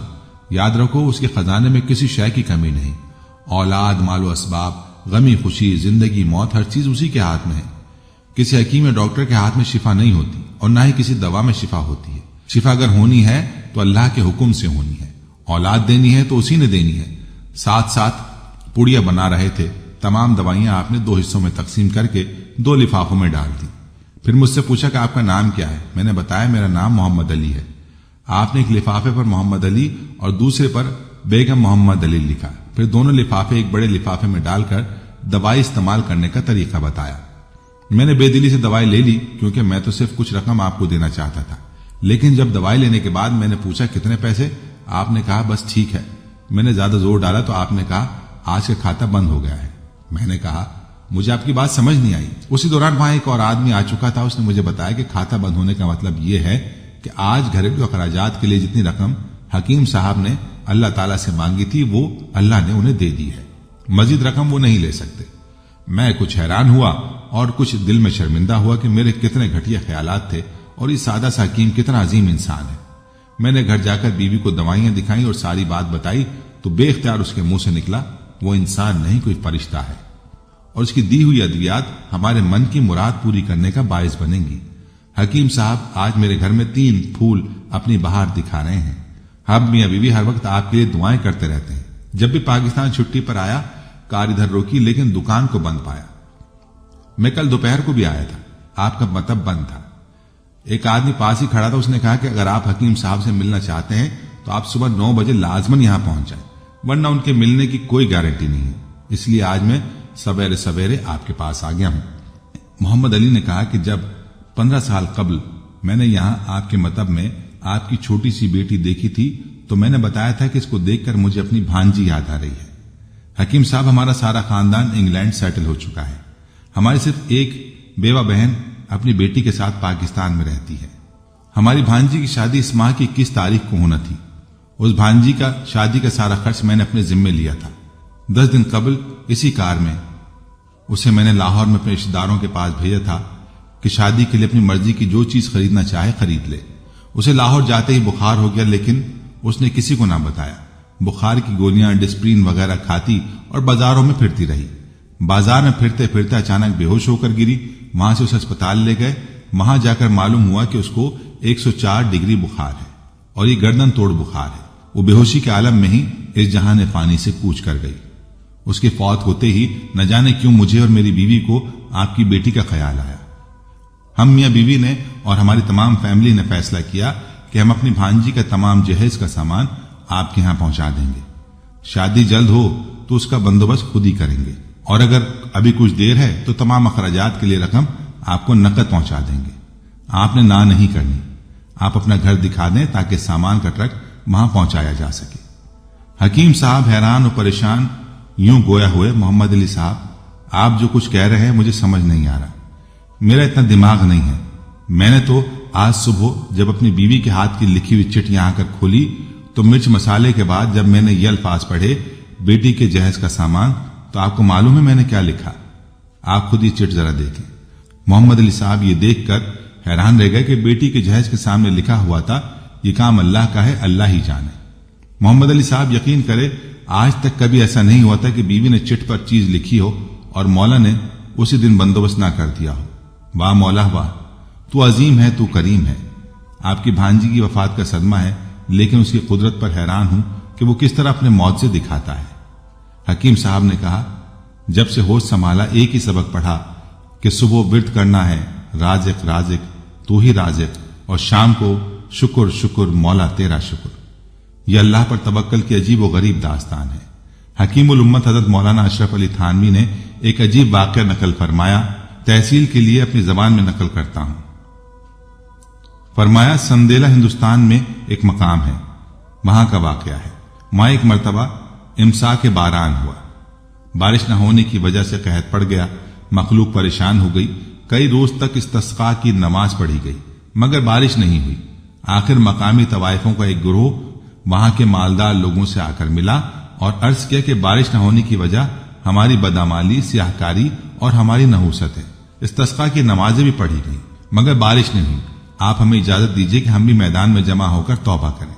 یاد رکھو اس کے خزانے میں کسی شے کی کمی نہیں، اولاد، مال و اسباب، غمی خوشی، زندگی موت، ہر چیز اسی کے ہاتھ میں ہے۔ کسی حکیم یا ڈاکٹر کے ہاتھ میں شفا نہیں ہوتی اور نہ ہی کسی دوا میں شفا ہوتی ہے۔ شفا اگر ہونی ہے تو اللہ کے حکم سے ہونی ہے، اولاد دینی ہے تو اسی نے دینی ہے۔ ساتھ ساتھ پوڑیاں بنا رہے تھے، تمام دوائیاں آپ نے 2 حصوں میں تقسیم کر کے 2 لفافوں میں ڈال دی۔ پھر مجھ سے پوچھا کہ آپ کا نام کیا ہے؟ میں نے بتایا میرا نام محمد علی ہے۔ آپ نے ایک لفافے پر محمد علی اور دوسرے پر بیگم محمد علی لکھا، پھر دونوں لفافے ایک بڑے لفافے میں ڈال کر دوائی استعمال کرنے کا طریقہ بتایا۔ میں نے بے دلی سے دوائی لے لی کیونکہ میں تو صرف کچھ رقم آپ کو دینا چاہتا تھا، لیکن جب دوائی لینے کے بعد میں نے پوچھا کتنے پیسے، آپ نے کہا بس ٹھیک ہے، میں نے زیادہ زور ڈالا تو آپ نے کہا آج کا کھاتا بند ہو گیا ہے۔ میں نے کہا مجھے آپ کی بات سمجھ نہیں آئی۔ اسی دوران وہاں ایک اور آدمی آ چکا تھا، اس نے مجھے بتایا کہ کھاتا بند ہونے کا مطلب یہ ہے کہ آج گھریلو اخراجات کے لیے جتنی رقم حکیم صاحب نے اللہ تعالیٰ سے مانگی تھی وہ اللہ نے انہیں دے دی ہے، مزید رقم وہ نہیں لے سکتے۔ میں کچھ حیران ہوا اور کچھ دل میں شرمندہ ہوا کہ میرے کتنے گھٹیا خیالات تھے اور یہ سادہ سا حکیم کتنا عظیم انسان ہے۔ میں نے گھر جا کر بیوی کو دوائیاں دکھائیں اور ساری بات بتائی تو بے اختیار اس کے منہ سے نکلا وہ انسان نہیں کوئی فرشتہ ہے، اور اس کی دی ہوئی ادویات ہمارے من کی مراد پوری کرنے کا باعث بنیں گی۔ حکیم صاحب آج میرے گھر میں 3 پھول اپنی بہار دکھا رہے ہیں۔ اب میاں بیوی ہر وقت آپ کے لیے دعائیں کرتے رہتے ہیں۔ جب بھی پاکستان چھٹی پر آیا کار ادھر روکی لیکن دکان کو بند پایا۔ میں کل دوپہر کو بھی آیا تھا، آپ کا مطب بند تھا۔ ایک آدمی پاس ہی کھڑا تھا، اس نے کہا کہ اگر آپ حکیم صاحب سے ملنا چاہتے ہیں تو آپ صبح 9 بجے لازمن یہاں پہنچ جائیں، ورنہ ان کے ملنے کی کوئی گارنٹی نہیں ہے، اس لیے آج میں سویرے سویرے آپ کے پاس آ گیا ہوں۔ محمد علی نے کہا کہ جب 15 سال قبل میں نے یہاں آپ کے مطب میں آپ کی چھوٹی سی بیٹی دیکھی تھی تو میں نے بتایا تھا کہ اس کو دیکھ کر مجھے اپنی بھانجی یاد آ رہی ہے۔ حکیم صاحب ہمارا سارا خاندان انگلینڈ سیٹل ہو چکا ہے، ہماری صرف ایک بیوہ بہن اپنی بیٹی کے ساتھ پاکستان میں رہتی ہے۔ ہماری بھانجی کی شادی اس ماہ کی 21 تاریخ کو ہونا تھی۔ اس بھانجی کا شادی کا سارا خرچ میں نے اپنے ذمے لیا تھا۔ 10 دن قبل اسی کار میں اسے میں نے لاہور میں اپنے رشتہ داروں کے پاس بھیجا تھا کہ شادی کے لیے اپنی مرضی کی جو چیز خریدنا چاہے خرید لے۔ اسے لاہور جاتے ہی بخار ہو گیا لیکن اس نے کسی کو نہ بتایا۔ بخار کی گولیاں ڈسپرین وغیرہ کھاتی اور بازاروں میں پھرتی رہی۔ بازار میں پھرتے پھرتے اچانک بے ہوش ہو کر گری، وہاں سے اسے اسپتال لے گئے۔ وہاں جا کر معلوم ہوا کہ اس کو 104 ڈگری بخار ہے اور یہ گردن توڑ بخار ہے۔ وہ بے ہوشی کے عالم میں ہی اس جہان فانی سے کوچ کر گئی۔ اس کے فوت ہوتے ہی نہ جانے کیوں مجھے اور میری بیوی کو آپ کی بیٹی کا خیال آیا۔ ہم میاں بیوی نے اور ہماری تمام فیملی نے فیصلہ کیا کہ ہم اپنی بھانجی کا تمام جہیز کا سامان آپ کے ہاں پہنچا دیں گے۔ شادی جلد ہو تو اس کا بندوبست خود ہی کریں گے، اور اگر ابھی کچھ دیر ہے تو تمام اخراجات کے لیے رقم آپ کو نقد پہنچا دیں گے۔ آپ نے نہ نہیں کرنی، آپ اپنا گھر دکھا دیں تاکہ سامان کا ٹرک وہاں پہنچایا جا سکے۔ حکیم صاحب حیران اور پریشان یوں گویا ہوئے، محمد علی صاحب آپ جو کچھ کہہ رہے ہیں مجھے سمجھ نہیں آ رہا، میرا اتنا دماغ نہیں ہے۔ میں نے تو آج صبح جب اپنی بیوی کے ہاتھ کی لکھی ہوئی چٹ یہاں کر کھولی تو مرچ مسالے کے بعد جب میں نے یہ الفاظ پڑھے بیٹی کے جہیز کا سامان، تو آپ کو معلوم ہے میں نے کیا لکھا؟ آپ خود یہ چٹ ذرا دیکھیں۔ محمد علی صاحب یہ دیکھ کر حیران رہ گئے کہ بیٹی کے جہیز کے سامنے لکھا ہوا تھا یہ کام اللہ کا ہے، اللہ ہی جانے۔ محمد علی صاحب یقین کرے آج تک کبھی ایسا نہیں ہوا تھا کہ بیوی نے چٹ پر چیز لکھی ہو اور مولا نے اسی دن بندوبست نہ کر دیا ہو۔ واہ مولا واہ، تو عظیم ہے، تو کریم ہے۔ آپ کی بھانجی کی وفات کا صدمہ ہے لیکن اس کی قدرت پر حیران ہوں کہ وہ کس طرح اپنے معجزے دکھاتا ہے۔ حکیم صاحب نے کہا جب سے ہوش سنبھالا ایک ہی سبق پڑھا کہ صبح ورد کرنا ہے رازق رازق تو ہی رازق، اور شام کو شکر شکر مولا تیرا شکر۔ یہ اللہ پر توکل کی عجیب و غریب داستان ہے۔ حکیم الامت حضرت مولانا اشرف علی تھانوی نے ایک عجیب واقعہ نقل فرمایا، تحصیل کے لیے اپنی زبان میں نقل کرتا ہوں۔ فرمایا سندیلا ہندوستان میں ایک مقام ہے، وہاں کا واقعہ ہے۔ وہاں ایک مرتبہ امساک باران ہوا، بارش نہ ہونے کی وجہ سے قحط پڑ گیا، مخلوق پریشان ہو گئی۔ کئی روز تک استسقاء کی نماز پڑھی گئی مگر بارش نہیں ہوئی۔ آخر مقامی طوائفوں کا ایک گروہ وہاں کے مالدار لوگوں سے آ کر ملا اور عرض کیا کہ بارش نہ ہونے کی وجہ ہماری بدعمالی، سیاہ کاری اور ہماری نحوست ہے۔ استسقاء کی نمازیں بھی پڑھی گئی مگر بارش نہیں ہوئی، آپ ہمیں اجازت دیجیے کہ ہم بھی میدان میں جمع ہو کر توبہ کریں۔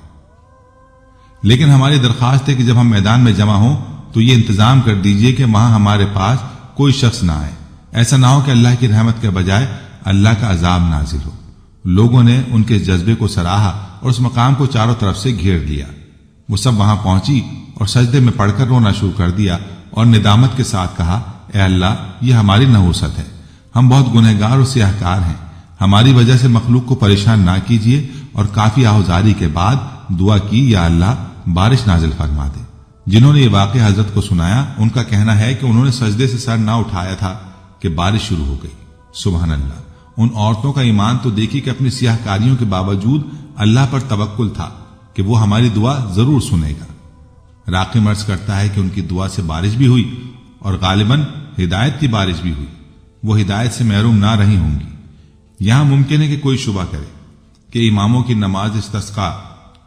لیکن ہماری درخواست ہے کہ جب ہم میدان میں جمع ہوں تو یہ انتظام کر دیجیے کہ وہاں ہمارے پاس کوئی شخص نہ آئے، ایسا نہ ہو کہ اللہ کی رحمت کے بجائے اللہ کا عذاب نازل ہو۔ لوگوں نے ان کے جذبے کو سراہا اور اس مقام کو چاروں طرف سے گھیر لیا۔ وہ سب وہاں پہنچی اور سجدے میں پڑھ کر رونا شروع کر دیا اور ندامت کے ساتھ کہا اے اللہ یہ ہماری نحوست ہے، ہم بہت گنہگار اور سیاہ کار ہیں، ہماری وجہ سے مخلوق کو پریشان نہ کیجیے۔ اور کافی آہوزاری کے بعد دعا کی یا اللہ بارش نازل فرما دے۔ جنہوں نے یہ واقعہ حضرت کو سنایا ان کا کہنا ہے کہ انہوں نے سجدے سے سر نہ اٹھایا تھا کہ بارش شروع ہو گئی۔ سبحان اللہ، ان عورتوں کا ایمان تو دیکھی کہ اپنی سیاہ کاریوں کے باوجود اللہ پر توکل تھا کہ وہ ہماری دعا ضرور سنے گا۔ راقم عرض کرتا ہے کہ ان کی دعا سے بارش بھی ہوئی اور غالباً ہدایت کی بارش بھی ہوئی، وہ ہدایت سے محروم نہ رہی ہوں گی۔ یہاں ممکن ہے کہ کوئی شبہ کرے کہ اماموں کی نماز استسقاء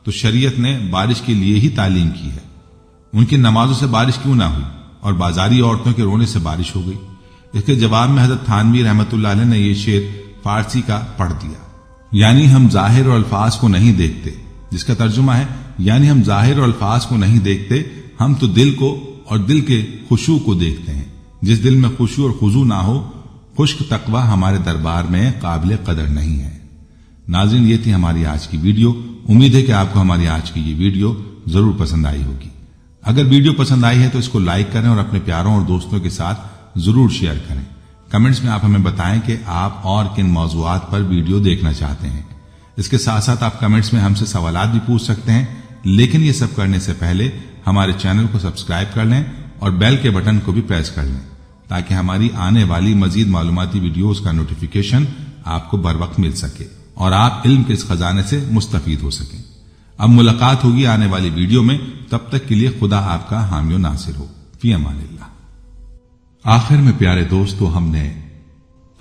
تو شریعت نے بارش کے لیے ہی تعلیم کی ہے، ان کی نمازوں سے بارش کیوں نہ ہوئی اور بازاری عورتوں کے رونے سے بارش ہو گئی؟ اس کے جواب میں حضرت تھانوی رحمۃ اللہ علیہ نے یہ شعر فارسی کا پڑھ دیا، یعنی ہم ظاہر اور الفاظ کو نہیں دیکھتے، جس کا ترجمہ ہے یعنی ہم ظاہر اور الفاظ کو نہیں دیکھتے، ہم تو دل کو اور دل کے خشوع کو دیکھتے ہیں۔ جس دل میں خشوع اور خضوع نہ ہو، خشک تقوی ہمارے دربار میں قابل قدر نہیں ہے۔ ناظرین، یہ تھی ہماری آج کی ویڈیو۔ امید ہے کہ آپ کو ہماری آج کی یہ ویڈیو ضرور پسند آئی ہوگی۔ اگر ویڈیو پسند آئی ہے تو اس کو لائک کریں اور اپنے پیاروں اور دوستوں کے ساتھ ضرور شیئر کریں۔ کمنٹس میں آپ ہمیں بتائیں کہ آپ اور کن موضوعات پر ویڈیو دیکھنا چاہتے ہیں۔ اس کے ساتھ ساتھ آپ کمنٹس میں ہم سے سوالات بھی پوچھ سکتے ہیں، لیکن یہ سب کرنے سے پہلے ہمارے چینل کو سبسکرائب کر لیں اور بیل کے بٹن کو بھی پریس کر لیں تاکہ ہماری آنے والی مزید معلوماتی ویڈیوز کا نوٹیفیکیشن آپ کو بر وقت مل سکے اور آپ علم کے اس خزانے سے مستفید ہو سکیں۔ اب ملاقات ہوگی آنے والی ویڈیو میں، تب تک کے لیے خدا آپ کا حامی و ناصر ہو۔ فی امان اللہ۔ آخر میں پیارے دوستو، ہم نے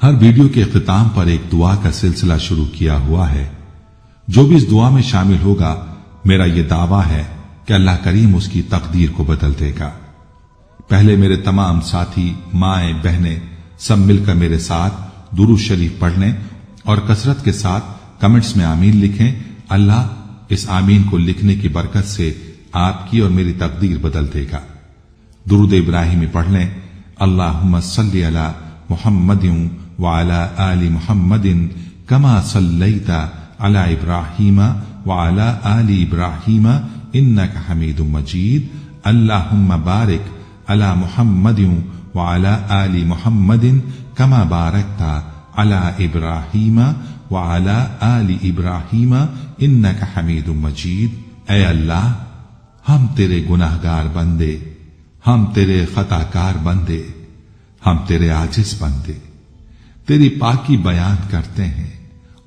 ہر ویڈیو کے اختتام پر ایک دعا کا سلسلہ شروع کیا ہوا ہے۔ جو بھی اس دعا میں شامل ہوگا، میرا یہ دعویٰ ہے کہ اللہ کریم اس کی تقدیر کو بدل دے گا۔ پہلے میرے تمام ساتھی، مائیں، بہنیں سب مل کر میرے ساتھ درود شریف پڑھ لیں اور کثرت کے ساتھ کمنٹس میں آمین لکھیں۔ اللہ اس آمین کو لکھنے کی برکت سے آپ کی اور میری تقدیر بدل دے گا۔ درود ابراہیمی پڑھ لیں۔ اللہم صلی علی محمد وعلی آل محمد کما صلیت علی ابراہیم وعلی آل ابراہیم انک حمید مجید۔ اللہم بارک علی محمد وعلی آل محمد کما بارکت علی ابراہیم وعلی آل ابراہیم انک حمید مجید۔ اے اللہ، ہم تیرے گناہگار بندے، ہم تیرے خطا کار بندے، ہم تیرے عاجز بندے تیری پاکی بیان کرتے ہیں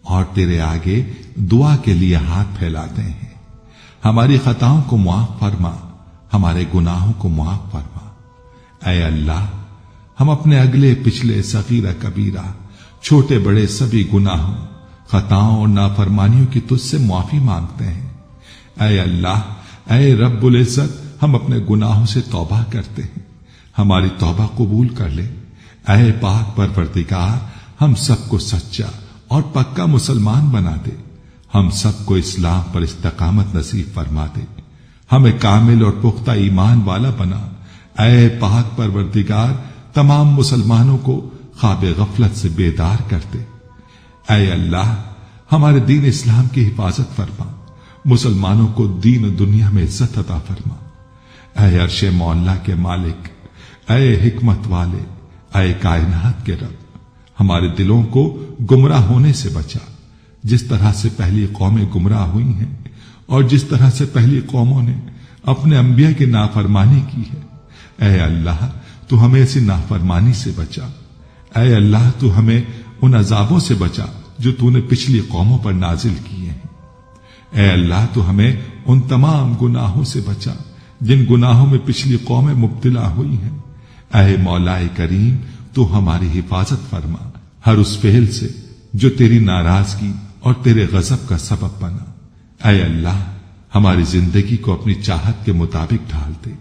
اور تیرے آگے دعا کے لیے ہاتھ پھیلاتے ہیں۔ ہماری خطاؤں کو معاف فرما، ہمارے گناہوں کو معاف فرما۔ اے اللہ، ہم اپنے اگلے پچھلے صغیرہ کبیرہ، چھوٹے بڑے سبھی گناہوں، خطاؤں اور نافرمانیوں کی تجھ سے معافی مانگتے ہیں۔ اے اللہ، اے رب العزت، ہم اپنے گناہوں سے توبہ کرتے ہیں، ہماری توبہ قبول کر لے۔ اے پاک پروردگار، ہم سب کو سچا اور پکا مسلمان بنا دے، ہم سب کو اسلام پر استقامت نصیب فرما دے، ہمیں کامل اور پختہ ایمان والا بنا۔ اے پاک پروردگار، تمام مسلمانوں کو خواب غفلت سے بیدار کر دے۔ اے اللہ، ہمارے دین اسلام کی حفاظت فرما، مسلمانوں کو دین و دنیا میں عزت عطا فرما۔ اے عرش مولا کے مالک، اے حکمت والے، اے کائنات کے رب، ہمارے دلوں کو گمراہ ہونے سے بچا، جس طرح سے پہلی قومیں گمراہ ہوئی ہیں اور جس طرح سے پہلی قوموں نے اپنے انبیاء کی نافرمانی کی ہے۔ اے اللہ، تو ہمیں ایسی نافرمانی سے بچا۔ اے اللہ، تو ہمیں ان عذابوں سے بچا جو تو نے پچھلی قوموں پر نازل کیے ہیں۔ اے اللہ، تو ہمیں ان تمام گناہوں سے بچا جن گناہوں میں پچھلی قومیں مبتلا ہوئی ہیں۔ اے مولا کریم، تو ہماری حفاظت فرما ہر اس فعل سے جو تیری ناراضگی اور تیرے غضب کا سبب بنا۔ اے اللہ، ہماری زندگی کو اپنی چاہت کے مطابق ڈھال دے،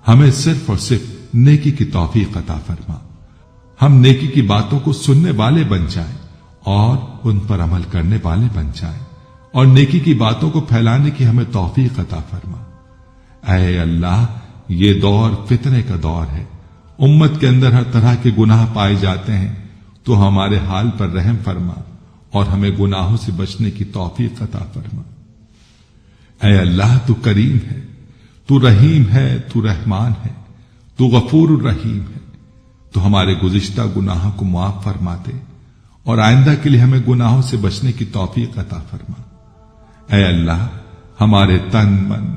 ہمیں صرف اور صرف نیکی کی توفیق عطا فرما، ہم نیکی کی باتوں کو سننے والے بن جائیں اور ان پر عمل کرنے والے بن جائیں، اور نیکی کی باتوں کو پھیلانے کی ہمیں توفیق عطا فرما۔ اے اللہ، یہ دور فتنے کا دور ہے، امت کے اندر ہر طرح کے گناہ پائے جاتے ہیں، تو ہمارے حال پر رحم فرما اور ہمیں گناہوں سے بچنے کی توفیق عطا فرما۔ اے اللہ، تو کریم ہے، تو رحیم ہے، تو رحمان ہے، تو غفور الرحیم ہے، تو ہمارے گزشتہ گناہوں کو معاف فرما دے اور آئندہ کے لیے ہمیں گناہوں سے بچنے کی توفیق عطا فرما۔ اے اللہ، ہمارے تن من،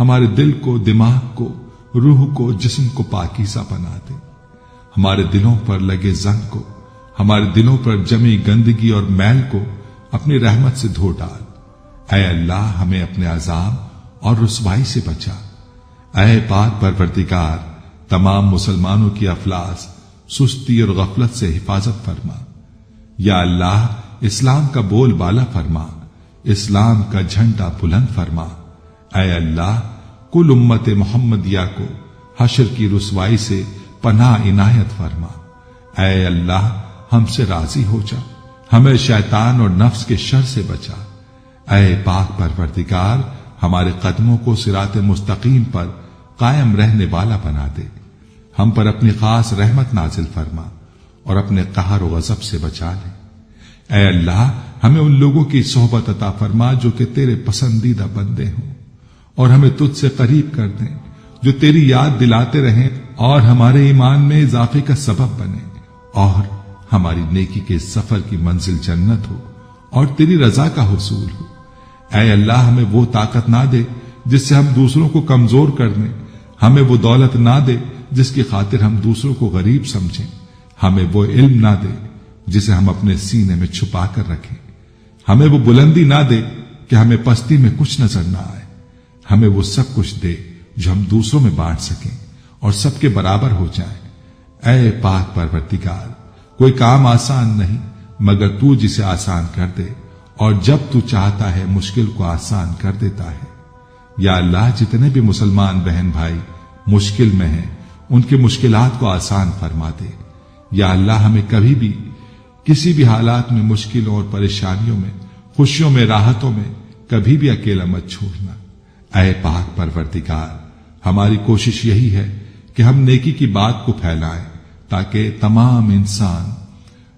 ہمارے دل کو، دماغ کو، روح کو، جسم کو پاکیزہ بنا دے، ہمارے دلوں پر لگے زنگ کو، ہمارے دلوں پر جمی گندگی اور میل کو اپنی رحمت سے دھو ڈال۔ اے اللہ، ہمیں اپنے عذاب اور رسوائی سے بچا۔ اے پاک پروردگار، تمام مسلمانوں کی افلاس، سستی اور غفلت سے حفاظت فرما۔ یا اللہ، اسلام کا بول بالا فرما، اسلام کا جھنڈا بلند فرما۔ اے اللہ، کل امت محمدیہ کو حشر کی رسوائی سے پناہ عنایت فرما۔ اے اللہ، ہم سے راضی ہو جا، ہمیں شیطان اور نفس کے شر سے بچا۔ اے پاک پروردگار، ہمارے قدموں کو صراط مستقیم پر قائم رہنے والا بنا دے، ہم پر اپنی خاص رحمت نازل فرما اور اپنے قہر و غضب سے بچا لے۔ اے اللہ، ہمیں ان لوگوں کی صحبت عطا فرما جو کہ تیرے پسندیدہ بندے ہوں، اور ہمیں تجھ سے قریب کر دیں، جو تیری یاد دلاتے رہیں اور ہمارے ایمان میں اضافے کا سبب بنے، اور ہماری نیکی کے سفر کی منزل جنت ہو اور تیری رضا کا حصول ہو۔ اے اللہ، ہمیں وہ طاقت نہ دے جس سے ہم دوسروں کو کمزور کر دیں، ہمیں وہ دولت نہ دے جس کی خاطر ہم دوسروں کو غریب سمجھیں، ہمیں وہ علم نہ دے جسے ہم اپنے سینے میں چھپا کر رکھیں، ہمیں وہ بلندی نہ دے کہ ہمیں پستی میں کچھ نظر نہ آئے، ہمیں وہ سب کچھ دے جو ہم دوسروں میں بانٹ سکیں اور سب کے برابر ہو جائیں۔ اے پاک پروردگار، کوئی کام آسان نہیں مگر تو جسے آسان کر دے، اور جب تو چاہتا ہے مشکل کو آسان کر دیتا ہے۔ یا اللہ، جتنے بھی مسلمان بہن بھائی مشکل میں ہیں، ان کی مشکلات کو آسان فرما دے۔ یا اللہ، ہمیں کبھی بھی کسی بھی حالات میں مشکلوں اور پریشانیوں میں، خوشیوں میں، راحتوں میں کبھی بھی اکیلا مت چھوڑنا۔ اے پاک پروردگار، ہماری کوشش یہی ہے کہ ہم نیکی کی بات کو پھیلائیں تاکہ تمام انسان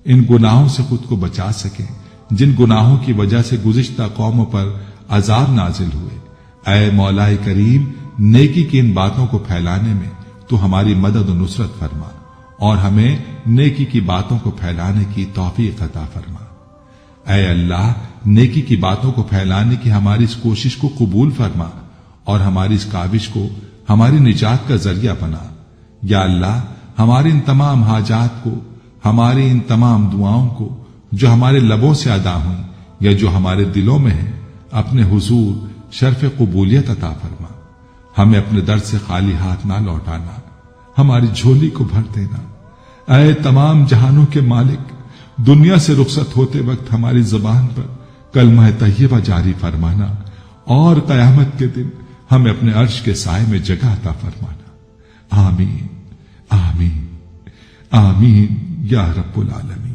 ان گناہوں سے خود کو بچا سکیں جن گناہوں کی وجہ سے گزشتہ قوموں پر عذاب نازل ہوئے۔ اے مولا کریم، نیکی کی ان باتوں کو پھیلانے میں تو ہماری مدد و نصرت فرما، اور ہمیں نیکی کی باتوں کو پھیلانے کی توفیق عطا فرما۔ اے اللہ، نیکی کی باتوں کو پھیلانے کی ہماری اس کوشش کو قبول فرما، اور ہماری اس کاوش کو ہماری نجات کا ذریعہ بنا۔ یا اللہ، ہماری ان تمام حاجات کو، ہماری ان تمام دعاؤں کو جو ہمارے لبوں سے ادا ہوئیں یا جو ہمارے دلوں میں ہیں، اپنے حضور شرف قبولیت عطا فرما۔ ہمیں اپنے در سے خالی ہاتھ نہ لوٹانا، ہماری جھولی کو بھر دینا۔ اے تمام جہانوں کے مالک، دنیا سے رخصت ہوتے وقت ہماری زبان پر کلمہ طیبہ جاری فرمانا، اور قیامت کے دن ہمیں اپنے عرش کے سائے میں جگہ عطا فرمانا۔ آمین آمین آمین یا رب العالمین۔